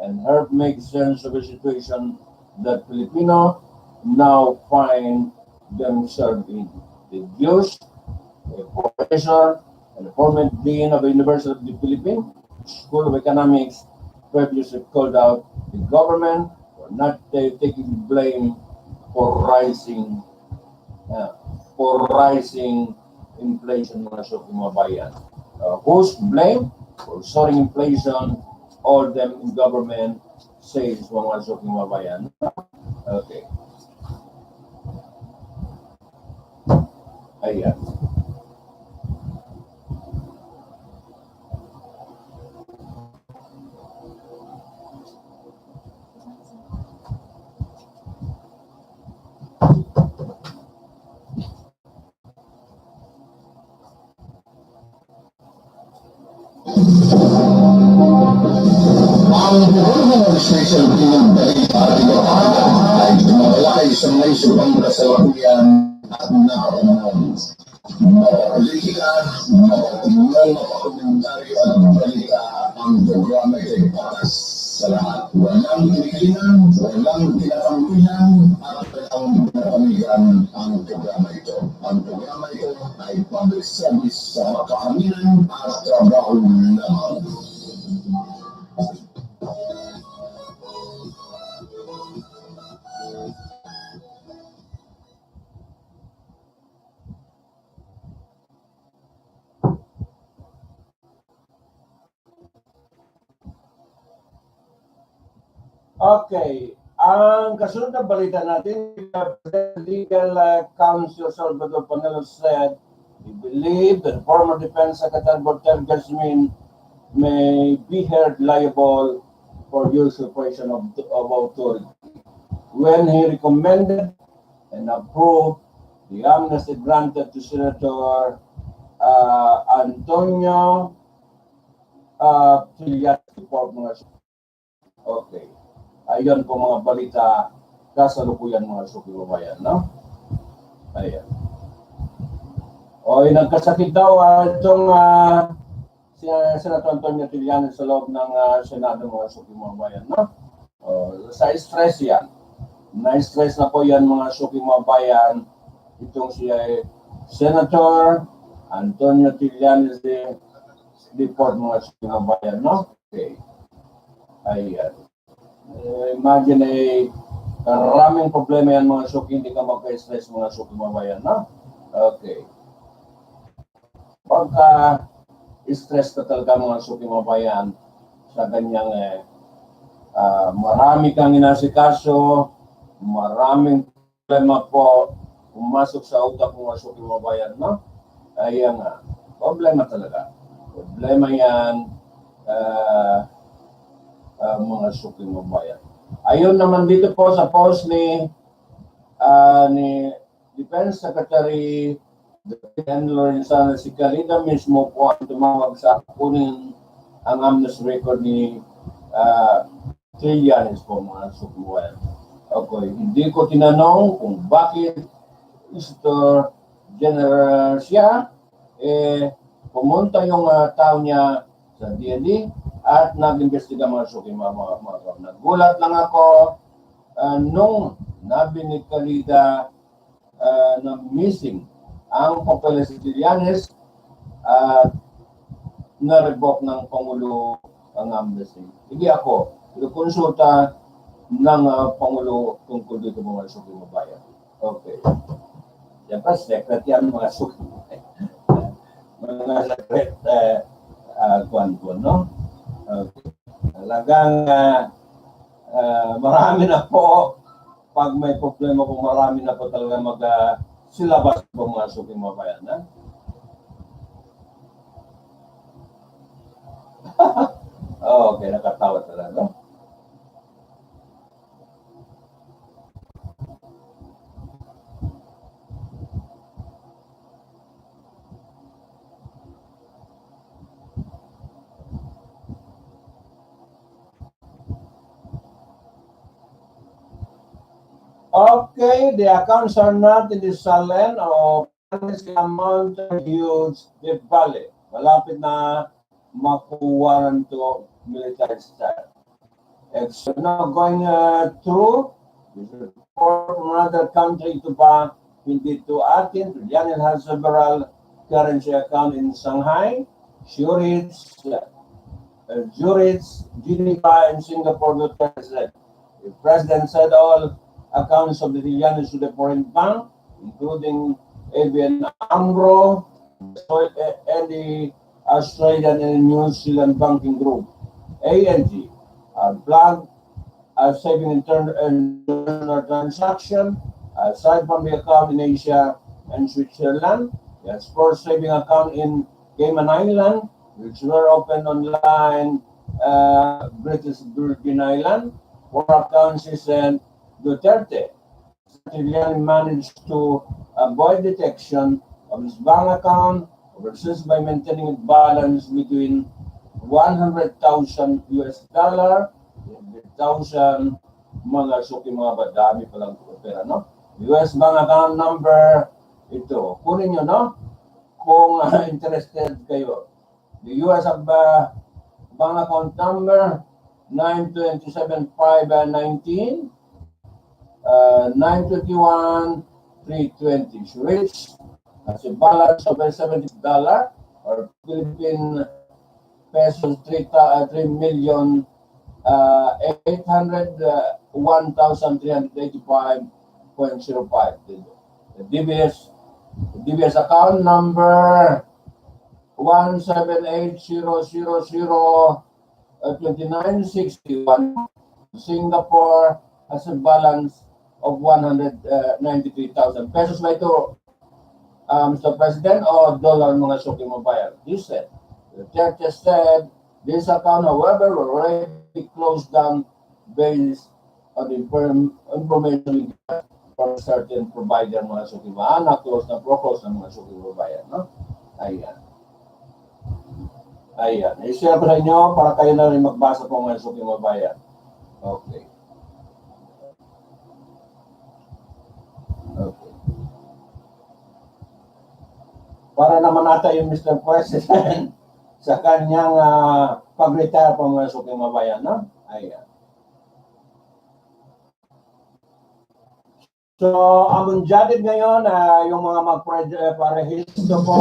and help make sense of a situation that Filipino now find themselves in. De Dios, a professor and a former dean of the University of the Philippines School of Economics, previously called out the government for not taking blame for rising inflation, mga suking mabayan. Who's blame for soaring inflation? All them in government, says mga suking mabayan. Okay. Ayan. Ang gobernador ng Special Pinagbalita at Duterte ay tumatalakay sa may subang kasalukuyan at nakapanahon. Mapapolitika, mapatingnan, mapakomentaryo at balita ang programa ito'y para sa lahat. Walang pinigilan, walang pinapangkuyan at walang pinapamigan ang programa ito. Ang programa ito ay public service sa makahaminan at trabaho lamang. Okay, ang kasunod na balita natin, Legal Counsel Salvador Panelo said he believed that former Defense Secretary Duterte may be held liable for usurpation of authority when he recommended and approved the amnesty granted to Senator Antonio Duterte for mga. Okay. Ayan po mga balita kasalukuyan mga suking mabayan, no? Ayan. O, nagkasakit daw itong si Senator Antonio Trillanes sa loob ng Senado mga suking mabayan, no? O, sa stress yan. Na-stress na po yan mga suking mabayan. Itong si Senator Antonio Trillanes report mga suking mabayan, no? Okay. Ayan. Imagine maraming problema yan mga suki, hindi ka magka-stress mga suki mabayan, no? Okay. Pagka stress ka talaga mga suki mabayan sa ganyang marami kang inasikaso, maraming problema po pumasok sa utak mga suki mabayan, no? Ayan nga, problema talaga. Problema yan, mga suking mabayan. Ayun naman dito po sa post ni Defense Secretary Lorenzana si Carida mismo po ang tumawag sa kunin ang amnesty record ni Trillanes po mga suking mabayan. Okay, hindi ko tinanong kung bakit Mr. General siya pumunta yung tao niya sa DND at nag-imbestiga mga suking mga. Nagulat lang ako nung nabinig Carida na missing ang papeles si Trillanes at na-revoke ng Pangulo ang amnesty. Hindi ako, konsulta ng Pangulo tungkol dito mga suking mabayan. Okay. Siyempre, secret yan mga suking mabayan. Mga secret kuwan-kuwan, no? Okay. Talagang marami na po pag may problema po, marami na po talaga silabas po mga suking mga bayan. Ha? Oh, okay, nakatawa talaga. Okay, the accounts are not in the Salen or amount huge the valley. Malapit na makuwaran to military style. It's now going through from another country to hindi to Athens. Yanil has several currency account in Shanghai, Zurich, Geneva, and Singapore. The president said all accounts of the Yanil to the foreign bank, including ABN AMRO, and the Australian and New Zealand banking group, ANG, are flagged as saving international transaction, aside from the account in Asia and Switzerland. The sports saving account in Cayman Island, which were opened online, British Virgin Island. 4 accounts is Duterte. Sicilian managed to avoid detection of his bank account overseas by maintaining a balance between $100,000 $100,000 mga suki mga badami palang pera, no? US bank account number ito. Kunin nyo, no? Kung interested kayo. The US bank account number 927,519 921,320. Which has a balance of $70 or Philippine pesos 3,801,385.05. The DBS account number 178,000,2961. Singapore has a balance of 193,000 pesos. Ba ito, Mr. President, o dollar mga suki mo bayan? He said. The church said this account, however, already closed down based on the information from certain provider mga suki mo. Na-close na pro-close na mga suki mo bayan, no? Ayan. Ayan. I-share ko sa inyo para kayo na rin magbasa po mga suki mo bayan. Okay. Okay. Para naman nata yung Mr. President sa kanyang pag-retire po mga suki mo bayan, no? Ayan. So, ang jadid ngayon, yung mga mag-parehisto po.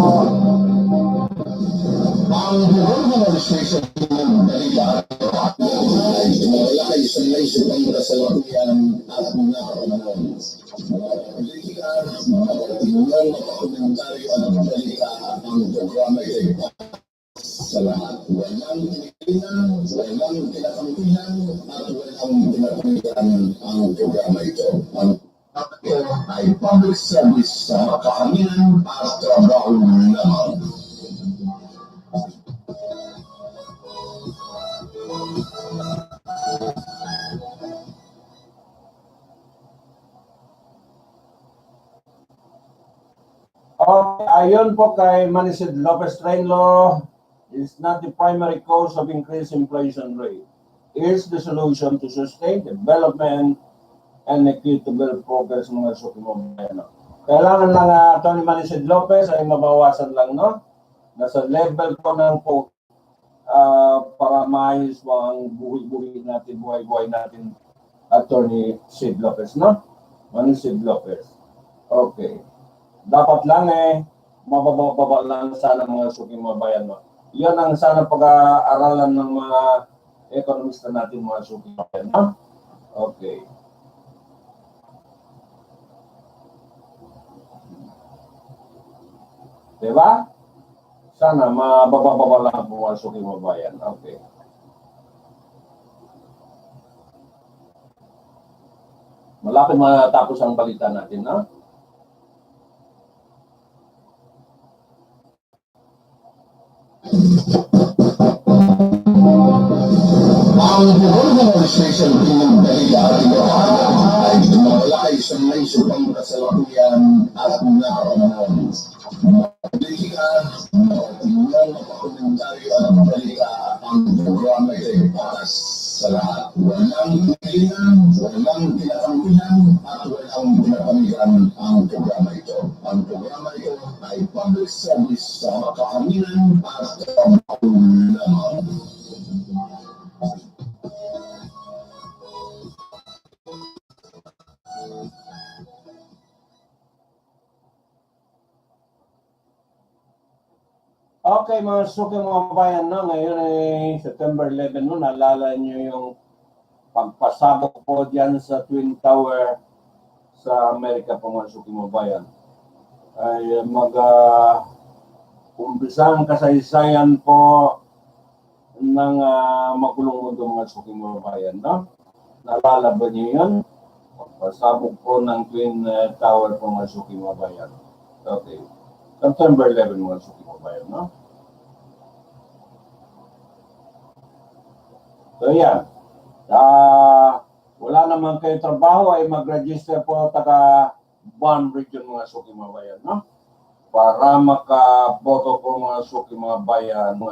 Ang buong registration ng balita ay malaki sa nation ng kasalukuyan at mga kapanahon. Mga politikan, mga katimunan, mga komentaryo at balita ang programa ay sa lahat. Walang pinipinan, walang kinakampihan, at walang pinapilitan ang programa ito. Ang ito ay public service sa makahaminan at trabaho lamang. Ayon po kay Manisid Lopez, train law is not the primary cause of increased inflation rate. It's the solution to sustain development and equitable progress mga suki mo bayan. Kailangan lang Tony Manisid Lopez ay mabawasan lang, no? Nasa level ko ng po para maayos po ang buhay natin, Attorney Sid Lopez, no? Manisid Lopez. Okay. Dapat lang mababa lang sana mga suki mga bayan mo. Yan ang sana pag-aaralan ng mga ekonomista natin mga suki mga bayan, no? Okay. Diba? Sana mababa lang po mga suki mga bayan. Okay. Malapit matapos ang balita natin, no? Ang Bureau Administration ng Balita ay nawalay sa may subang kasalukuyan at nakaroon. Politika, tingnan makakomentaryo at balita ang programa ito para sa lahat. Walang pilihan, walang pinatanggihan, at walang pinapanigan ang programa ito. Ang programa ito ay public service sa makakaminan at lamang. Okay, mga suking mga bayan, no? Ngayon ay September 11, no? Naalala nyo yung pagpasabog po dyan sa Twin Tower sa Amerika po, mga suking mga bayan. Ay umpisang kasaysayan po ng magulong mundo, mga suking mga bayan, no? Naalala ba nyo yun? Pagpasabog po ng Twin Tower po, mga suking mga bayan. Okay. September 11, mga suking mga bayan, no? So yan, wala naman kayo trabaho ay mag-register po taga Buwan Region, mga suki mga bayan, no? Para makaboto po mga suki mga bayan,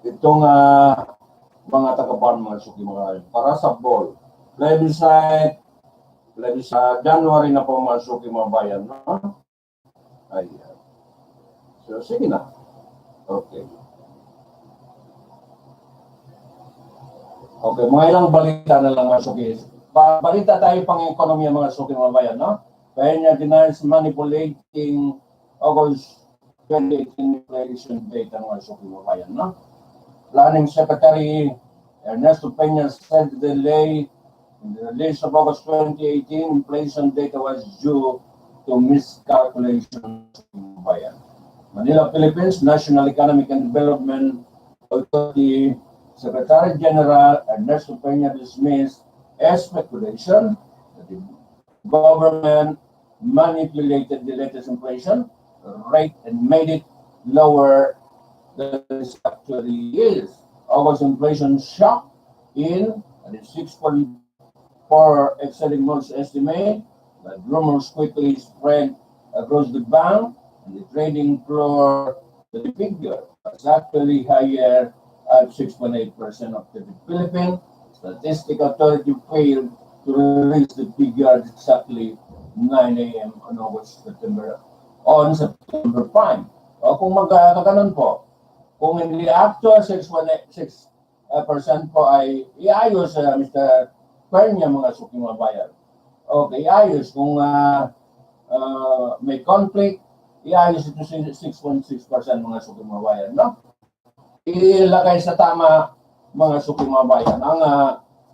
itong mga taga Buwan, mga suki mga bayan, para sa ball. Plebiscite January na po, mga suki mga bayan, no? Ayan. So sige na. Okay. Okay, mga ilang balita na lang, mga suki. Balita tayo pang ekonomiya, mga suki mga bayan, no? Kaya denies manipulating August 2018 inflation data, mga suki mga bayan, no? Planning Secretary Ernesto Peña said the delay in the release of August 2018 inflation data was due to miscalculation, mga bayan. Manila, Philippines, National Economic and Development Authority Secretary General Ernesto Peña dismissed as speculation that the government manipulated the latest inflation rate and made it lower than it actually is. August inflation shock in at 6.4, exceeding most estimate, but rumors quickly spread across the bank and the trading floor. The figure was actually higher at 6.8% of the Philippine Statistical Authority failed to release the figure exactly 9 a.m. on September 5. O kung magkakaroon po, kung hindi actual 6% po ay iayos Mr. Peña, mga suki mga bayan. Okay, iayos. Kung may conflict, iayos ito 6.6% mga suki mga bayan, no? Ilagay sa tama, mga suki mga bayan, ang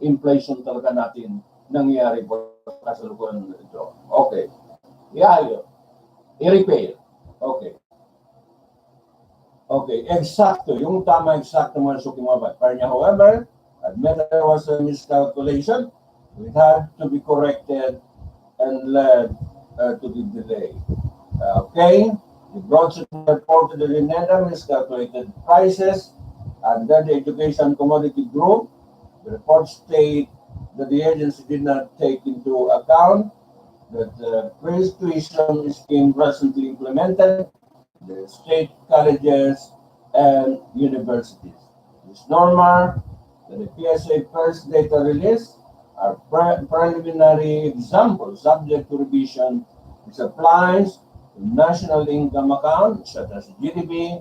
inflation talaga natin nangyari po sa kasalukuyan ito. Okay. Iayo. I-repair. Okay. Okay. Eksakto. Yung tama eksakto, mga suki mga bayan. Pero however, admitted there was a miscalculation. It had to be corrected and led to the delay. Okay. The broadsheet reported the NEDA miscalculated prices under the Education Commodity Group. The report states that the agency did not take into account that the pre-tuition scheme presently implemented the state colleges and universities. It's normal that the PSA first data release are preliminary examples subject to revision, which applies national income account, such as GDP,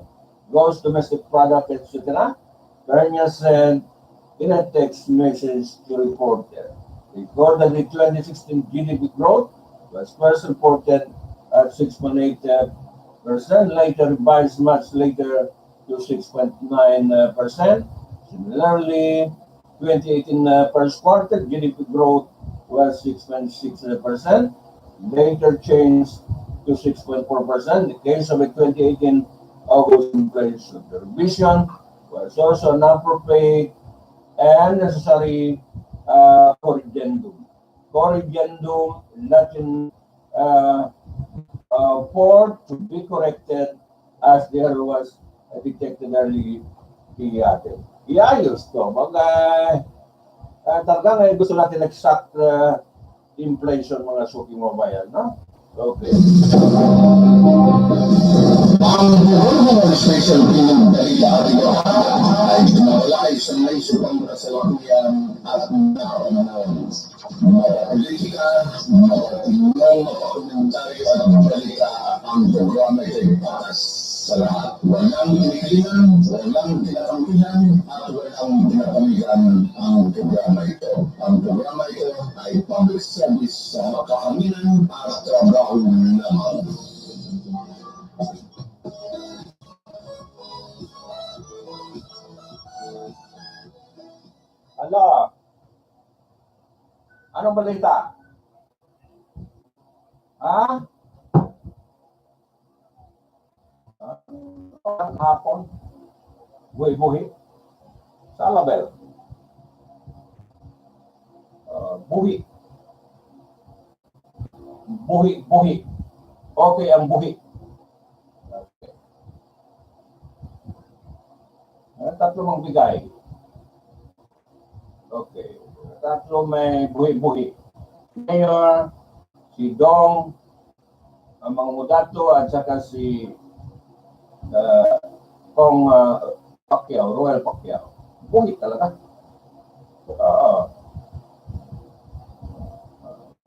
gross domestic product, etc. Peña said in a text message to reporter. Record that the 2016 GDP growth was first reported at 6.8%, later revised much later to 6.9%. Similarly, 2018 first quarter GDP growth was 6.6%, later changed to 6.4%. In the case of the 2018 August inflation, the revision was also an appropriate and necessary corrigendum. Corrigendum, Latin for to be corrected as there was detected early iate. Iayos to. Talagang gusto natin exact inflation mga suki mo bayan, no? Okay. Ang buong special bilang dari ating ay nawala isang may subang kasalukuyan at nakamanawan. Mga politika, mga tingnan, mga komentaryo at balita ang programa ay para sa lahat. Walang kinikilingan, walang tinatangkihan, at walang tinatamigan ang programa ito. Ang programa ito ay public service sa makakaminan at trabaho lamang. Hello. Anong balita? Ha? Ang hapon? Buhi-buhi? Sa label? Buhi. Buhi. Okay, ang buhi. Okay. Tatlo mong bigay. Okay. Tatlo may buhi-buhi. Mayor, si Dong, ang mga mudato, at saka si Kong Pacquiao, Royal Pacquiao. Buhi talaga.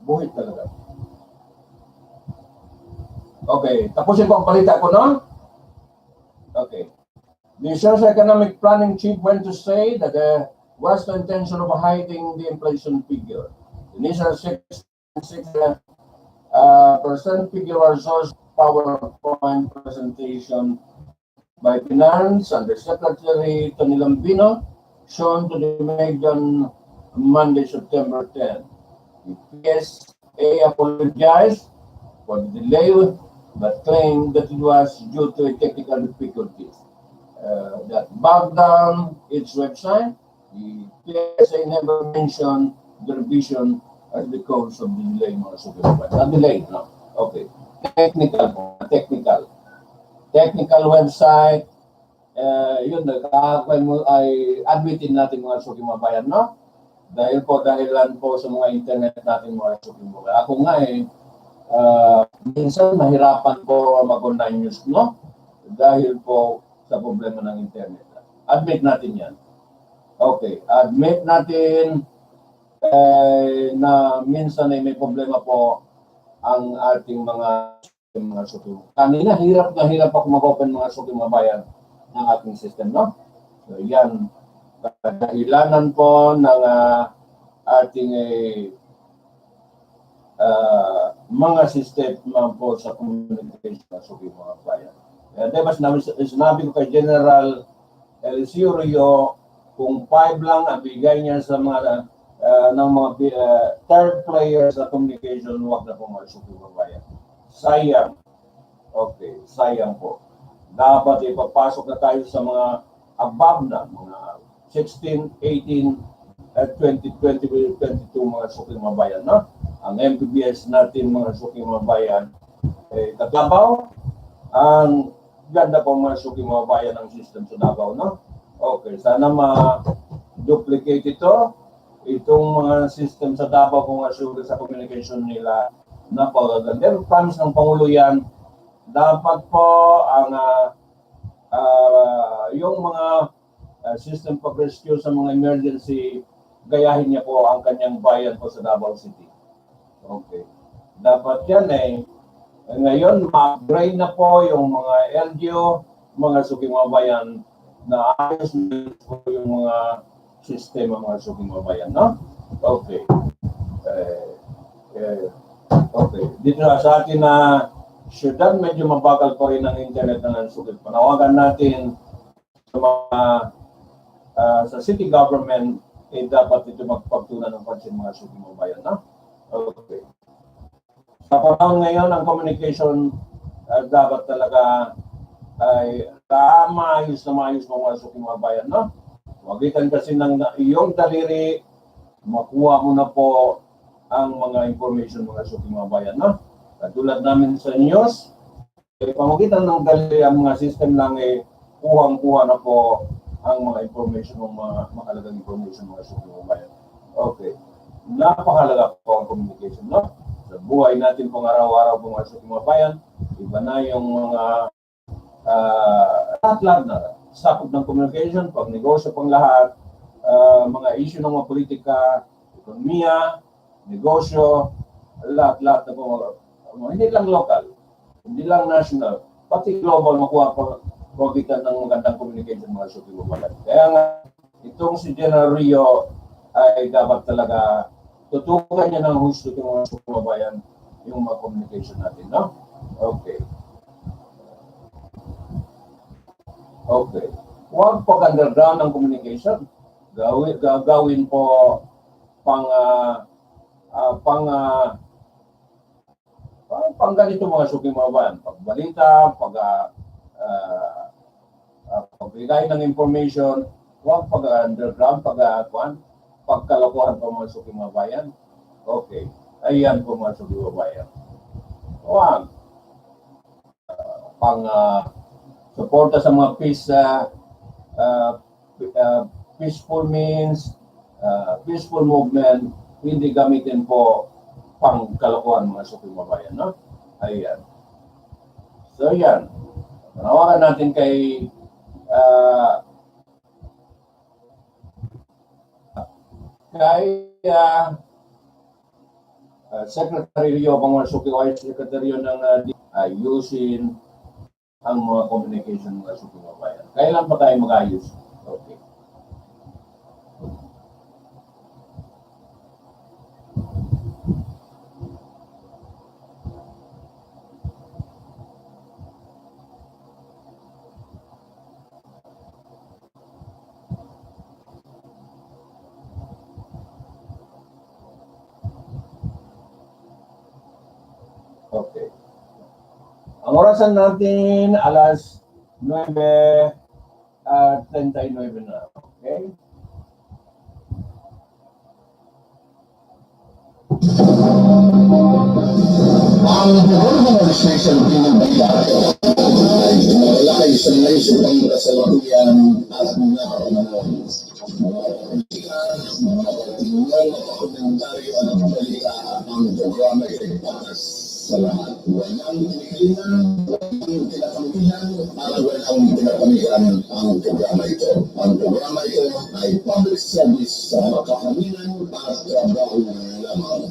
Buhi talaga. Okay. Tapusin ko ang balita ko, no? Okay. The Socio-Economic Planning Chief went to say that there was the intention of hiding the inflation figure. The initial 6.6% figure was sourced PowerPoint presentation by Finance Undersecretary Tony Lambino, shown to the media on Monday, September 10. The PSA apologized for the delay, but claimed that it was due to technical difficulties that bogged down its website. The PSA never mentioned the revision as the cause of the delay, mga supervisor. Not delay, no? Okay. Technical website. Yun, ay admitin natin mga suki mga bayan, no? Dahilan po sa mga internet natin mga suki mga bayan. Ako nga minsan mahirapan po mag-online news, no? Dahil po sa problema ng internet. Admit natin yan. Okay, admit natin na minsan ay may problema po ang ating mga suki. Kanina, hirap ako mag-open mga suki mga bayan ng ating system, no? So, yan. Dahilanan po ng ating mga system po sa communication ng suki mga bayan. Diba, sinabi ko kay General Rio, kung 5 lang ang bigay niya sa mga ng mga third players sa communication, huwag na po mga suki mga bayan. Sayang. Okay, sayang po. Dapat ipapasok na tayo sa mga above na, mga 16, 18, 20, 22 mga suki mga bayan, no? Ang MPBS natin mga suki mga bayan, Davao, ang ganda po mga suki mga bayan ng system sa Davao, no? Okay, sana ma-duplicate itong mga system sa Davao kung suki sa communication nila na pagaganda. Promise ng Pangulo yan, dapat po ang yung mga system pag-rescue sa mga emergency, gayahin niya po ang kanyang bayan po sa Davao City. Okay. Dapat yan ngayon, ma-upgrade na po yung mga LGU, mga suki mga bayan, na ayos na po yung mga sistema mga suki mga bayan, no? Okay. Okay. Dito na sa atin na syudad, medyo mabagal pa rin ang internet ng suki. Panawagan natin sa mga sa city government, dapat ito magpagtunan ng pansin mga suki mga bayan, no? Okay. Sa panahon ngayon, ang communication dapat talaga ay maayos mga suki mga bayan, no? Magitan kasi ng iyong daliri makuha mo na po ang mga information mga suking mga bayan. No? Katulad namin sa news, pamagitan ng dali ang mga system lang kuhang-kuha na po ang mga information ng mga mahalagang information mga suking mga bayan. Okay. Napakahalaga po ang communication. No? Sa buhay natin pong araw-araw po mga suking mga bayan, iba na yung mga lahat-lahat na sakop ng communication, pag negosyo pang lahat, mga issue ng mga politika, ekonomiya, negosyo, lahat-lahat na po, hindi lang local, hindi lang national, pati global makuha po pagkitan ng magandang communication mga suking mga bayan. Kaya nga, itong si General Rio ay dapat talaga tutukan niya ng husto ng mga suking mga bayan yung mga communication natin, no? Okay. Okay. Huwag pag-underground ng communication. Gawin po pang ganito mga suking mga bayan. Pagbalita, pagbigay ng information, huwag pag-underground, pagkalokohan po mga suking mga bayan. Okay. Ayan po mga suking mga bayan. Huwag. Suporta sa mga peaceful means, peaceful movement, hindi gamitin po pang kalokohan mga suking mga bayan, no? Ayan. So, yan. Manawagan natin kay Secretary Rio, mga suking Secretary ng ayusin ang mga communication ng suking mga bayan. Kailan pa tayo mag-ayos? Okay. Okay. Ang orasan natin alas 9:39 na. Okay? Ang Bureau of Registration ng Duterte ay malaki sa naisip ang kasalukuyan at mga pananon. Mga politika, mga pagtinungan, mga komentaryo at balita ang programa ay para sa lahat. Walang pinigilan, walang kinakamihan, para walang pinapamihan ang programa ito. Ang programa ito ay public service sa makakaminan at trabaho lamang.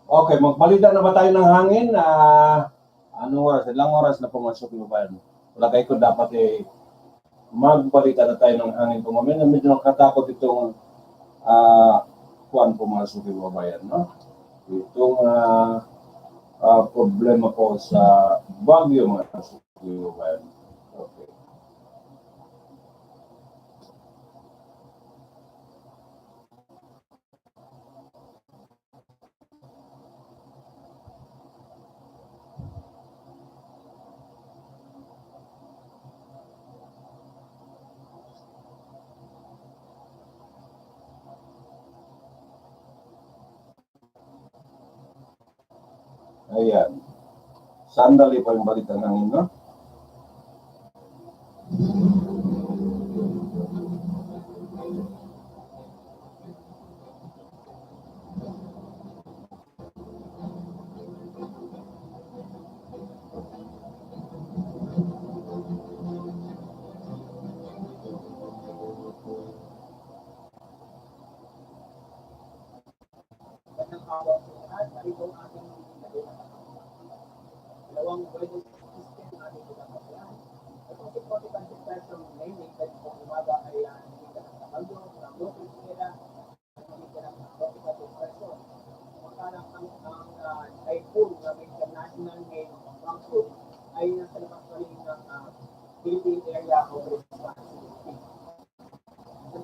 Okay, magbalita na ba tayo ng hangin? Anong oras? Ilang oras na pumasok yung bayan? Wala kayo ko dapat magbalita na tayo ng hangin po. Medyo nakatakot itong kuwan pumasok yung bayan, no? Itong problema po sa Baguio mga yung bayan. Okay. Ayan. Sandali pa yung balita ng hangin, no?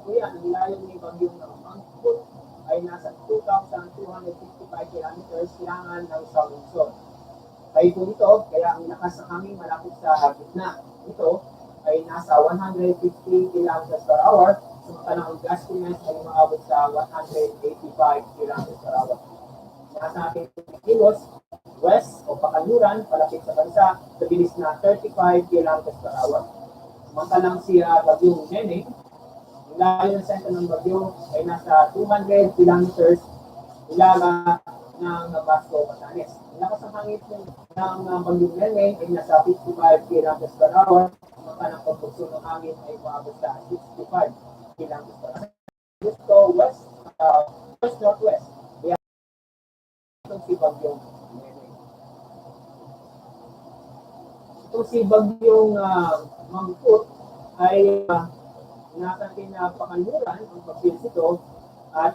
po yan, ang layo ni bagyong Mangkut ay nasa 2,255 kilometers silangan ng South Luzon. Ay po ito, kaya ang lakas ng hangin malapit sa gitna. Ito ay nasa 150 kilometers per hour, samantalang ang gustiness ay umaabot sa 185 kilometers per hour. Nasa ating kilos, west o pakaluran, palapit sa bansa, sa bilis na 35 kilometers per hour. Samantalang si bagyong Neneng, ang layo ng sentro ng bagyo ay nasa 200 kilometers ilaga ng Basco, Batanes. Ang lakas ng hangin ng bagyong Neneng ay nasa 55 kilometers per hour, samantalang pagpugso ng hangin ay umaabot sa 65 kilometers per hour. Gusto west-northwest. Kaya itong si bagyong Neneng. Itong si bagyong Mangkut ay nasa ating pakaluran ang pag-build ito at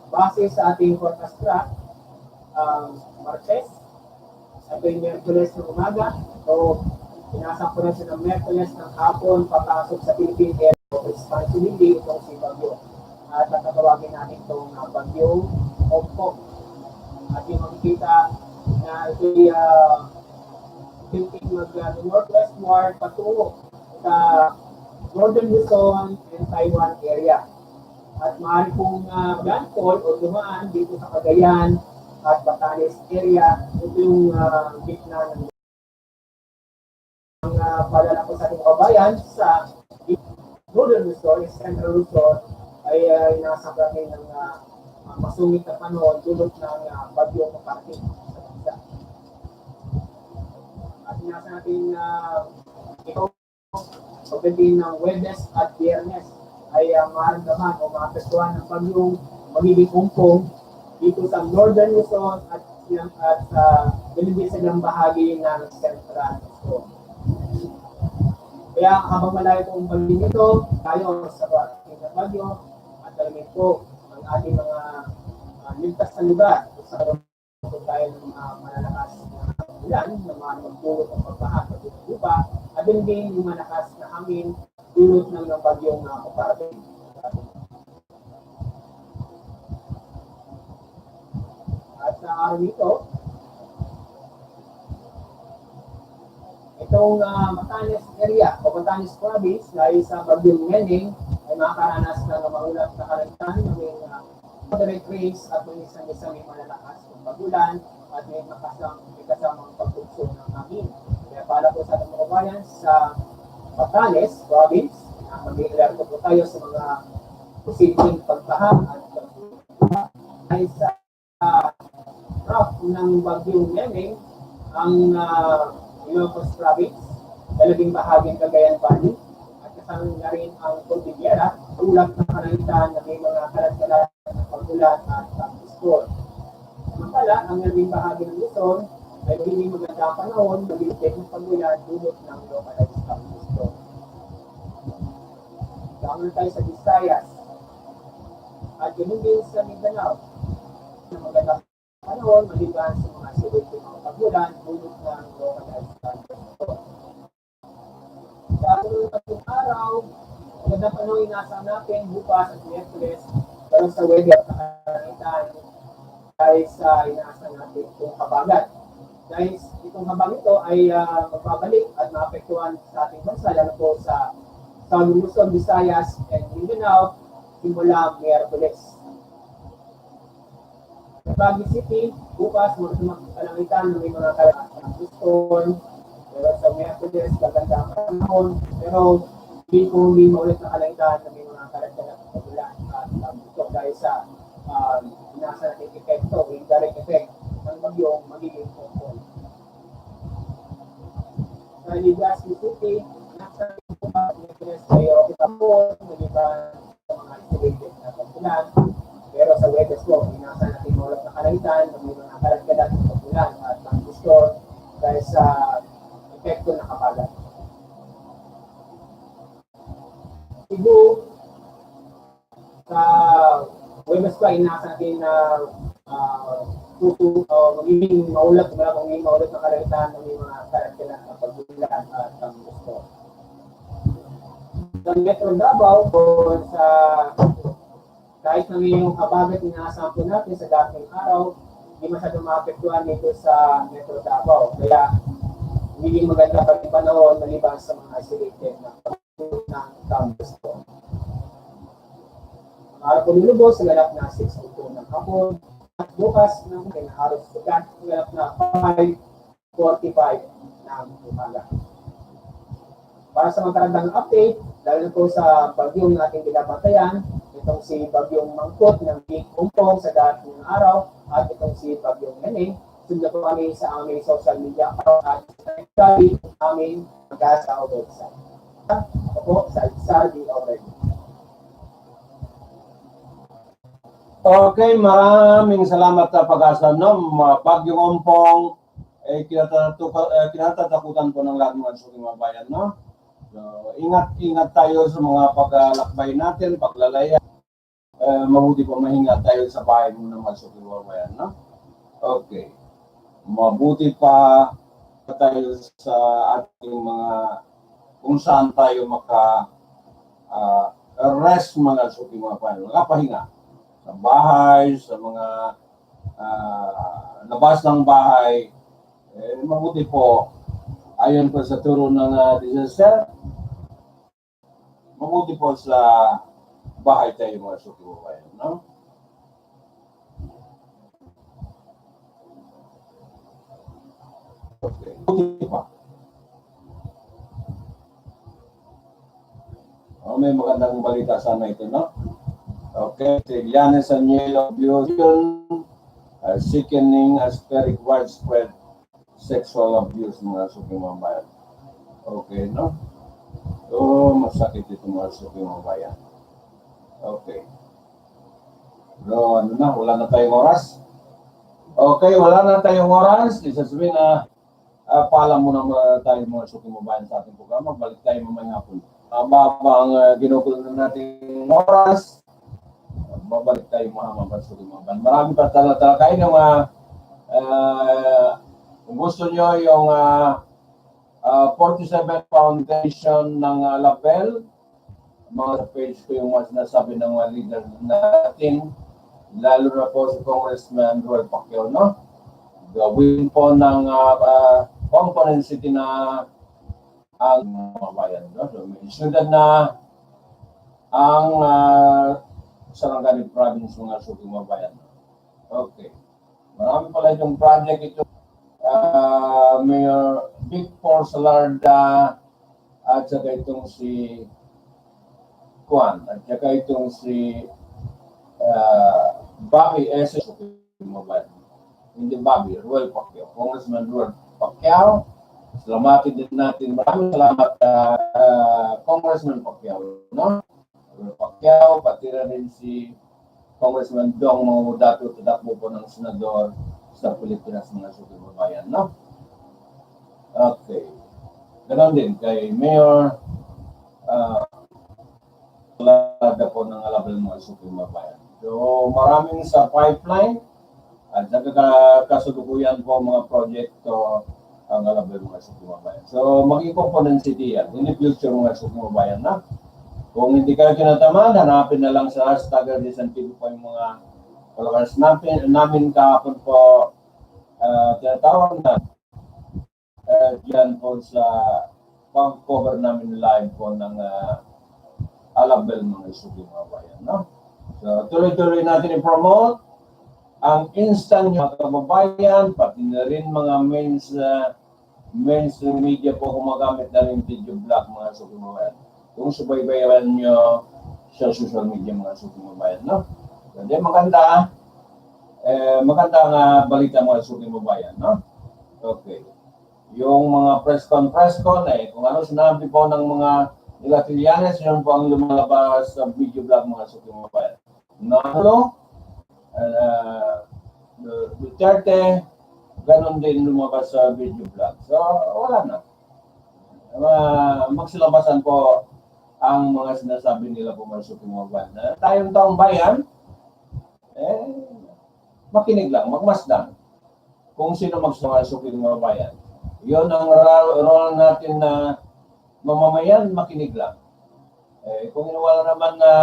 base sa ating forecast track, Martes, ito yung Merkules ng umaga, so pinasok ko na siya ng Merkules ng hapon papasok sa Philippine Area of Responsibility itong si bagyo. At tatawagin natin itong bagyong Ompong. At yung makikita na ito'y mag-northwestward patungo sa Northern Luzon and Taiwan area. At maaari pong landfall o dumaan dito sa Cagayan at Batanes area. Ito yung gitna ng palala ko sa ating kabayan sa Northern Luzon, Central Luzon ay nasa kami ng masungit na panahon dulot ng bagyong makarating sa bansa. At nasa natin ito pagdating ng Webes at Biyernes ay maramdaman o maapektuhan ng bagyong magiging Ompong dito sa Northern Luzon at sa silang bahagi ng Central Luzon. Kaya habang malayo po ang bagyo nito, tayo sa ating bagyo at alamin po ang ating mga ligtas na lugar sa tayo ng malalakas na ulan na magdulot ng pagbaha sa lupa at din yung malakas na hangin dulot ng bagyong kaparating. At sa araw nito, itong Batanes area o Batanes province dahil sa bagyong Neneng ay makakaranas ng maulap na kalangitan ng moderate rains at may isang may malalakas ng pagulan at may kasamang pagtugso ng hangin. Kaya para po sa ating mga bayan sa Batanes province, mag-iilarto po tayo sa mga posibleng pagbaha at ay sa rough ng bagyong Neneng ang Ilocos province, dalawang bahaging Cagayan Valley at kasama na rin ang Cordillera, ulap ng kalangitan na may mga kalat-kalat ng pagulan at pag-store. Samantala, ang naging bahagi ng Luzon ay hindi maganda panahon, maliit ng pagulan dulot ng localized pag-store. Dahil tayo sa Visayas at yun din sa Mindanao na magandang panahon, maliban sa mga siwit ng mga pagulan dulot ng localized pag-store. Sa ating araw, magandang panahon inaasahan natin bukas at Miyerkules, pero sa weather na kalangitan dahil sa inaasahan natin itong habagat. Dahil itong habang ito ay magbabalik at maapektuhan sa ating bansa, lalo po sa Luzon, Visayas, and Mindanao, simula Miyerkules. Sa Baguio City, bukas kalangitan ng may mga kalangitan ng storm, pero sa Miyerkules, maganda ang panahon, pero hindi maulit na kalangitan ng may mga kalangitan ng pagulan at ito dahil sa nasa natin epekto, indirect effect ng bagyong magiging control. Sa Legazpi City, nasa Miyerkules kayo kitapon, maliban sa mga estimated na pagulan, pero sa Webes po, nasa natin maulit na kalangitan ng may mga kalangitan ng pagulan at pang-store dahil sa epekto ng kapagat. Cebu, sa Webes pa, inasa natin na magiging maulap na kalangitan ng mga kalangitan ng pagulan at pang-store. sa Metro Davao o sa kahit na yung habagat inaasahan po natin sa dating araw, hindi masyadong maapektuhan dito sa Metro Davao. Kaya hindi maganda pa rin panahon maliban sa mga isolated na pagpunod ng campus po. Ang araw po nilubos, naganap na 6:02 ng hapon. At bukas ng araw sa sugat, naganap na 5:45 ng umaga. Para sa magkaragdagang update, dahil na po sa bagyong ating binabatayan, itong si Bagyong Mangkot ng Big Umpong sa dating araw at itong si Bagyong Neneng, sundan po kami sa aming social media at sa aming mag-asa o website. Ako po sa di already. Okay, maraming salamat sa pag-asa. No? Bagyong Umpong, kinatatakutan po ng lahat ng mga suking mga bayan. No? So, ingat tayo sa mga paglalakbay natin, paglalaya. Mabuti po mahinga tayo sa bahay mo ng mga suking mga bayan. No? Okay. Mabuti pa tayo sa ating mga kung saan tayo rest mga suking mga bayan. Makapahinga. Sa bahay, sa mga labas ng bahay. Mabuti po, ayon po sa turo ng disaster, mabuti po sa bahay tayo mga suking mga bayan. No? Okay. Mabuti pa. May magandang balita sana ito, no? Okay, ADLSN abuse, sickening as very widespread sexual abuse mga suking mga bayan. Okay, no? So, masakit ito mga suking mga bayan. Okay. So, ano na? Wala na tayong oras? Okay, wala na tayong oras. Isasabihin na paalam muna tayo mga suking mga bayan sa ating programa. Balik tayo mamayang hapon. Habang ginugulo na natin oras, babalik tayo mga suking mga bayan. Marami pa talaga yung kung gusto nyo yung 47 Foundation ng Lapel, mga page ko yung mga sinasabi ng mga leader natin, lalo na po si Congressman Roel Pacquiao, no? Gawin po ng component city na ang mga bayan, no? So, may syudad na ang Sarangani Province mga suking mga bayan. Okay. Marami pala itong project ito. Mayor Big Porcelarda at saka itong si Juan at saka itong si Bobby S. Hindi Bobby, Roel Pacquiao, Congressman Roel Pacquiao. Salamatin din natin. Maraming salamat Congressman Pacquiao, no? Roel Pacquiao, pati na rin si Congressman Dong Mamudato, tatakbo po ng senador sa Pilipinas mga suking mga bayan, no? Okay. Ganon din kay Mayor Lada po ng Alabel mga suking mga bayan. So maraming sa pipeline at kasalukuyan po mga proyekto ang Alabel mga suking mga bayan. So maging component city yan. In the future mga suking mga bayan, na? Kung hindi kayo kinataman, hanapin na lang sa hashtag ADLSN TV po yung mga followers namin kahapon po tinatawag na dyan po sa pag-cover namin live po ng Alabel mga suking mga bayan, no? So tuloy-tuloy natin i-promote ang instant mga kababayan, pati na rin mga mainstream media po gumagamit na rin video blog mga suking mga bayan. Kung subaybayan nyo sa social media mga suking mga bayan, no? Hindi maganda nga balita mga suking mga bayan, no? Okay. Yung mga press con, kung ano sinabi po ng mga Ilatilianes, yun po ang lumalabas sa video blog mga suking mga bayan. Nalo, Duterte, ganon din lumabas sa video blog. So, wala na. Magsilabasan po ang mga sinasabi nila po mga suking mga bayan. Tayong taong bayan, makinig lang, magmasdan kung sino magsuking mga bayan. Yun ang role natin na mamamayan, makinig lang. Kung wala naman na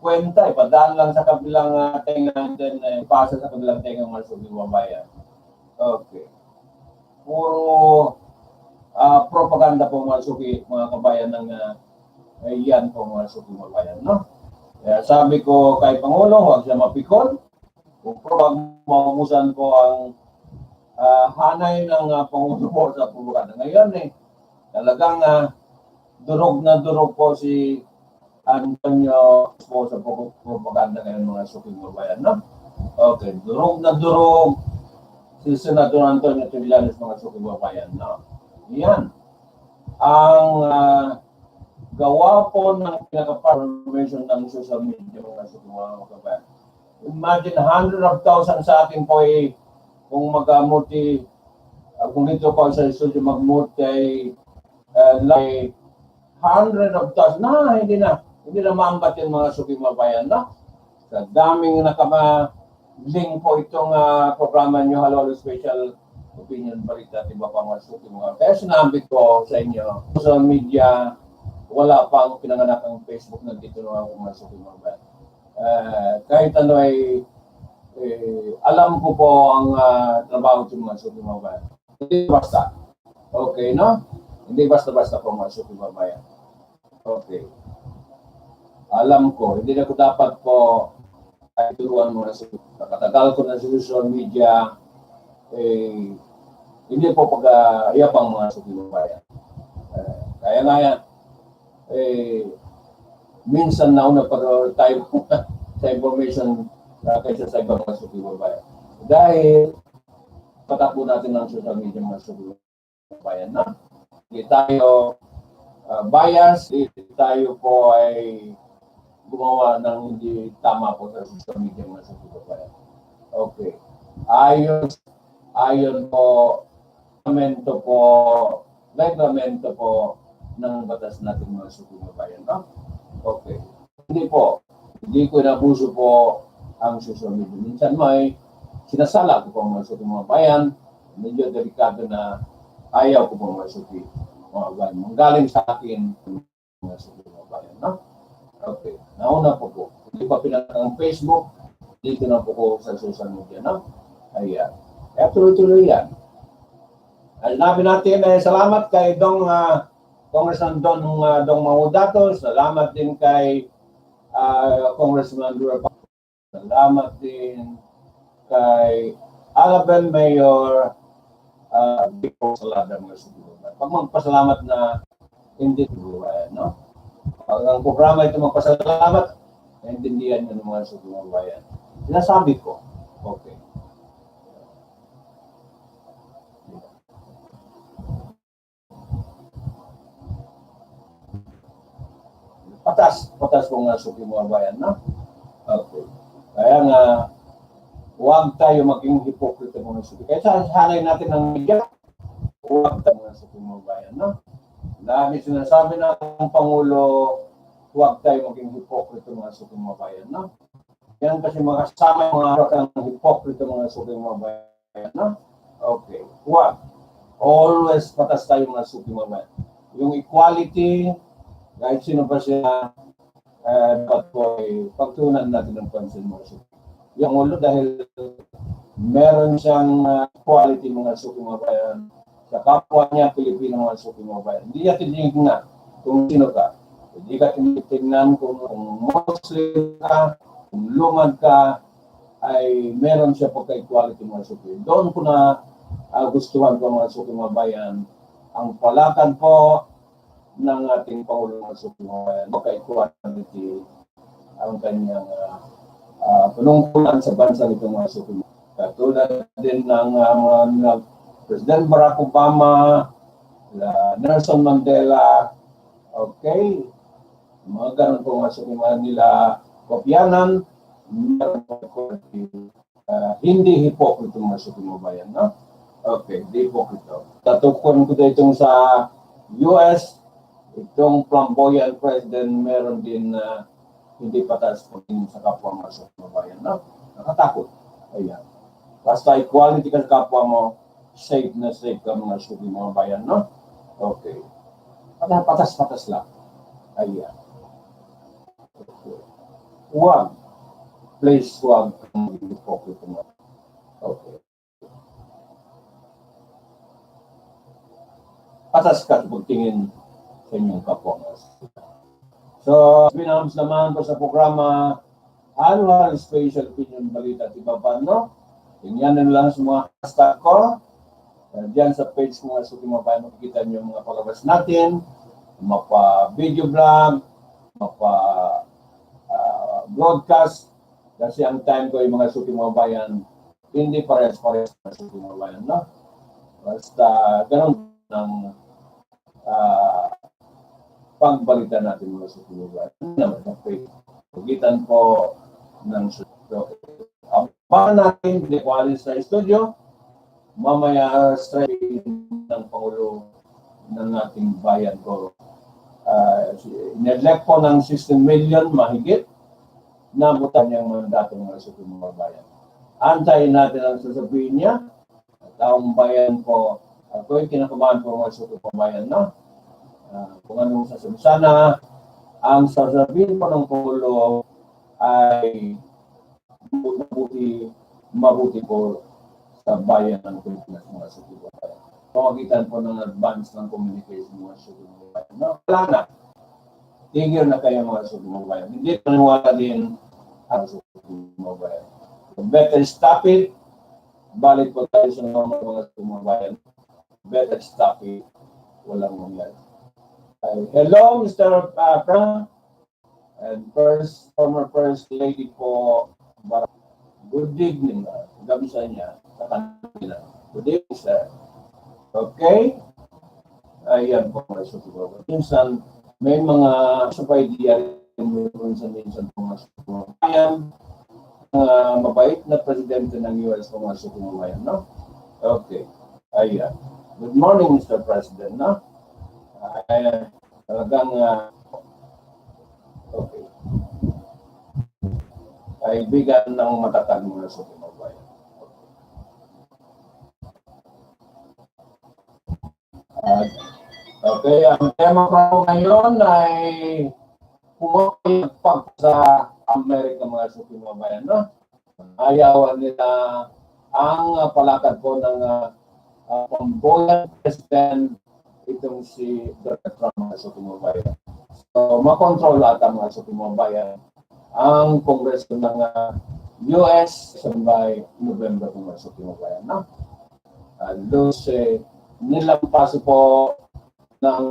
kwenta, ipadaan lang sa kabilang tenga and then ipasa sa kabilang tenga mga suking babayan. Okay. Puro propaganda po mga suki, mga kabayan ng yan po mga suking babayan, no? Kaya sabi ko kay Pangulo, huwag siya mapikon. Kung maumusan ko ang hanay ng Pangulo po sa propaganda. Ngayon talagang durog na durog po si Antonio po sa propaganda ngayon mga suking babayan, no? Okay, durog na durog si Senador Antonio Trillanes mga suking babayan, no? Yan. Ang gawa po ng pinaka-information ng social media mga suking babayan. Imagine 100,000 sa akin po kung mag-multi, kung dito po sa studio mag-multi like 100,000 na, hindi na maambat yung mga suking babayan, no? Sa daming nakama-link po itong programa nyo, Halo Special Opinion Balita, diba pa mga suking babayan. Kaya sinabi ko sa inyo, social media, wala pang pinanganak ang Facebook na dito ng mga suking babayan. Kahit ano alam ko po ang trabaho ng mga suking babayan. Hindi basta. Okay, no? Hindi basta-basta po mga suking babayan. Okay. Alam ko, hindi na ko dapat po ay turuan mo na sa nakatagal ko na sa social media, hindi po pag-iyapang mga suking babayan. Kaya nga yan, minsan nauna tayo sa information kaysa sa ibang mga suking babayan. Dahil patakbo natin ng social media mga suking babayan na hindi tayo bias, tayo po ay gumawa ng hindi tama po sa social media mga suking babayan. Okay. Ayon po, reglamento po ng batas natin mga suking babayan, no? Okay. Hindi ko inabuso po ang social media. Minsan may sinasala ko po mga suking babayan, medyo delikado na ayaw ko po mga suking babayan. Manggaling sa akin mga suking babayan, no? Okay. Nauna po. Hindi pa pinakang Facebook, dito na po ko sa social media, no? Ayan. Kaya tuloy-tuloy yan. Alinabi natin, salamat kay Congressman Dong Maudato. Salamat din kay Congressman Dura. Salamat din kay Alabel Mayor Vico Salada mga suking babayan. Pag magpasalamat na hindi no? Pag ang programa ito magpasalamat, naintindihan nyo ng mga suking babayan. Sinasabi ko, okay. Patas po nga suking babayan, no? Okay. Kaya nga, huwag tayo maging hipokrito mga suking. Kaya sanay natin ng media, huwag tayo mga suking babayan, no? Dahil sinasabi na ng Pangulo, huwag tayo maging hipokrito mga suking babayan, no? Yan kasi makasama mga kang hipokrito mga suking babayan, no? Okay. Huwag. Always patas tayo mga suking babayan. Yung equality, kahit sino pa siya, dapat po pagtunan natin ng pansin mga suking. Yung ulo dahil meron siyang quality mga suking babayan sa kapwa niya Pilipino mga suking babayan. Hindi niya tinignan kung sino ka. Hindi ka tinitingnan kung Muslim ka, kung lumad ka, ay meron siya pagka-equality mga suking. Doon ko na gustuhan ko mga suking babayan. Ang palakad po ng ating Pangulo ng suking babayan, pagka-equality ang kanyang penungkulan sa bansa nito mga suking babayan. Katulad din ng mga President Barack Obama, Nelson Mandela, okay, mga ganun po mga suking babayan nila, kopyanan, hindi hipokrito mga suking babayan, no? Okay, hindi hipokrito. Tatukon ko itong sa US, itong flamboyant president meron din hindi patas pagtingin sa kapwa mga suking babayan, no? Nakatakot. Ayan. Basta equality ka sa kapwa mo, safe na safe ka mga suking babayan, no? Okay. Patas lang. Ayan. Huwag. Please, huwag kang mag-hypocrite mo. Okay. Patas ka pagtingin sa inyong kapwa. So, binahams naman po sa programa Annual Special Opinion Balita at iba pa, no? Tingnan nyo lang sa mga hashtag ko. Diyan sa page mga suki mga bayan, makikita nyo yung mga palabas natin, mapa-video vlog, mapa-broadcast. Kasi ang time ko yung mga suki mga bayan, hindi pares-pares mga suki mga bayan, no? Basta ganun ng pagbalita natin mga suki mga bayan. Naman sa page. Pagitan po ng suki. Abangan natin, hindi ko alis sa studio. Mamaya strike ng Pangulo ng ating bayan ko. Inelect po ng 16 million mahigit na butan niyang mandato ng suki mga bayan. Antayin natin ang sasabihin niya. Taong bayan po, ako yung kinakabahan po ng suki mga bayan, no? Kung anong sasabihin. Sana ang sasabihin po ng Pangulo ay mabuti po sa bayan ng Pilipinas mga suki mga bayan. Pamagitan po ng advance ng communication mga suki mga bayan. No? Wala na. Tigil na kayo mga suki mga bayan. Hindi paniwala din ang suki mga bayan. So better stop it. Balik po tayo sa mga suki mga bayan. Better stop it. Walang mangyari. Hello, Mr. Frank. And former First Lady po, good evening. Gabi sa niya. Sa kanila. Good evening, sir. Okay? Ayan po mga suki mga bayan. Minsan, may mga supply idea minsan mga suki mga bayan. Mabait na presidente ng US po mga suki mga bayan, no? Okay. Ayan. Good morning, Mr. President, no? Talagang okay. Kaibigan ng matatag mga suki mga bayan. Okay, ang tema ko ngayon ay pumapagpag sa Amerika mga suki mga bayan, no? Ayawan nila ang palakad po ng pamboyan president itong si Donald Trump mga suki mga bayan. So, makontrol ata mga suki mga bayan ang Kongreso ng US by November mga suki mga bayan, no? Doon nilampaso po ng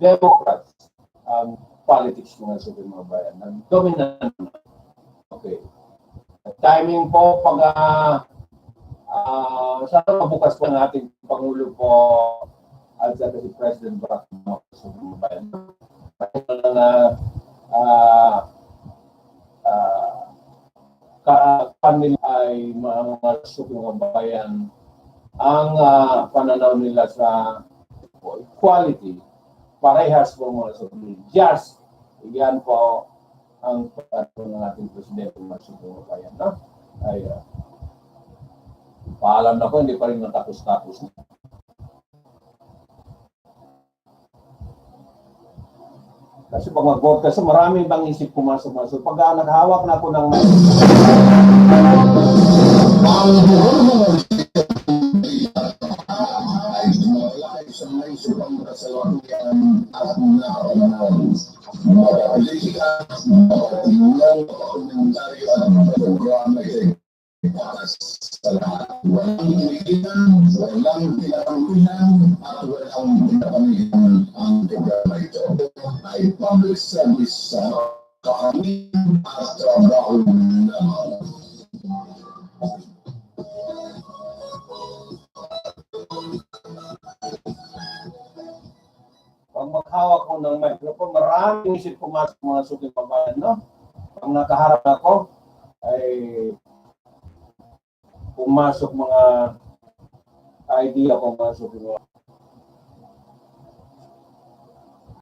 Democrats ang politics mga suki mga bayan. Nag-dominant. Okay. Timing po pag sana mabukas po ng ating Pangulo po at sa si President Barack Obama sa mga bayan. Kanila ay mga suki mga bayan ang pananaw nila sa equality, parehas po mga suki. Just, yan po ang pananaw ng ating Presidente mga suki mga bayan. No? Ay, paalam na ko, hindi pa rin natapos-tapos na. Kasi pag mag-vote kasi marami bang isip pumasok-masok. Pag naghahawak na ako ng sa lahat. Walang kinikitan, walang pinakangkihan, at walang pinakamihan ang programa ito. Ay public service sa kahanin at trabaho lamang. pag maghawak ko ng microphone, maraming isip pumasok mga suki pabayan, no? Pag nakaharap ako, ay pumasok mga idea ko mga suki mga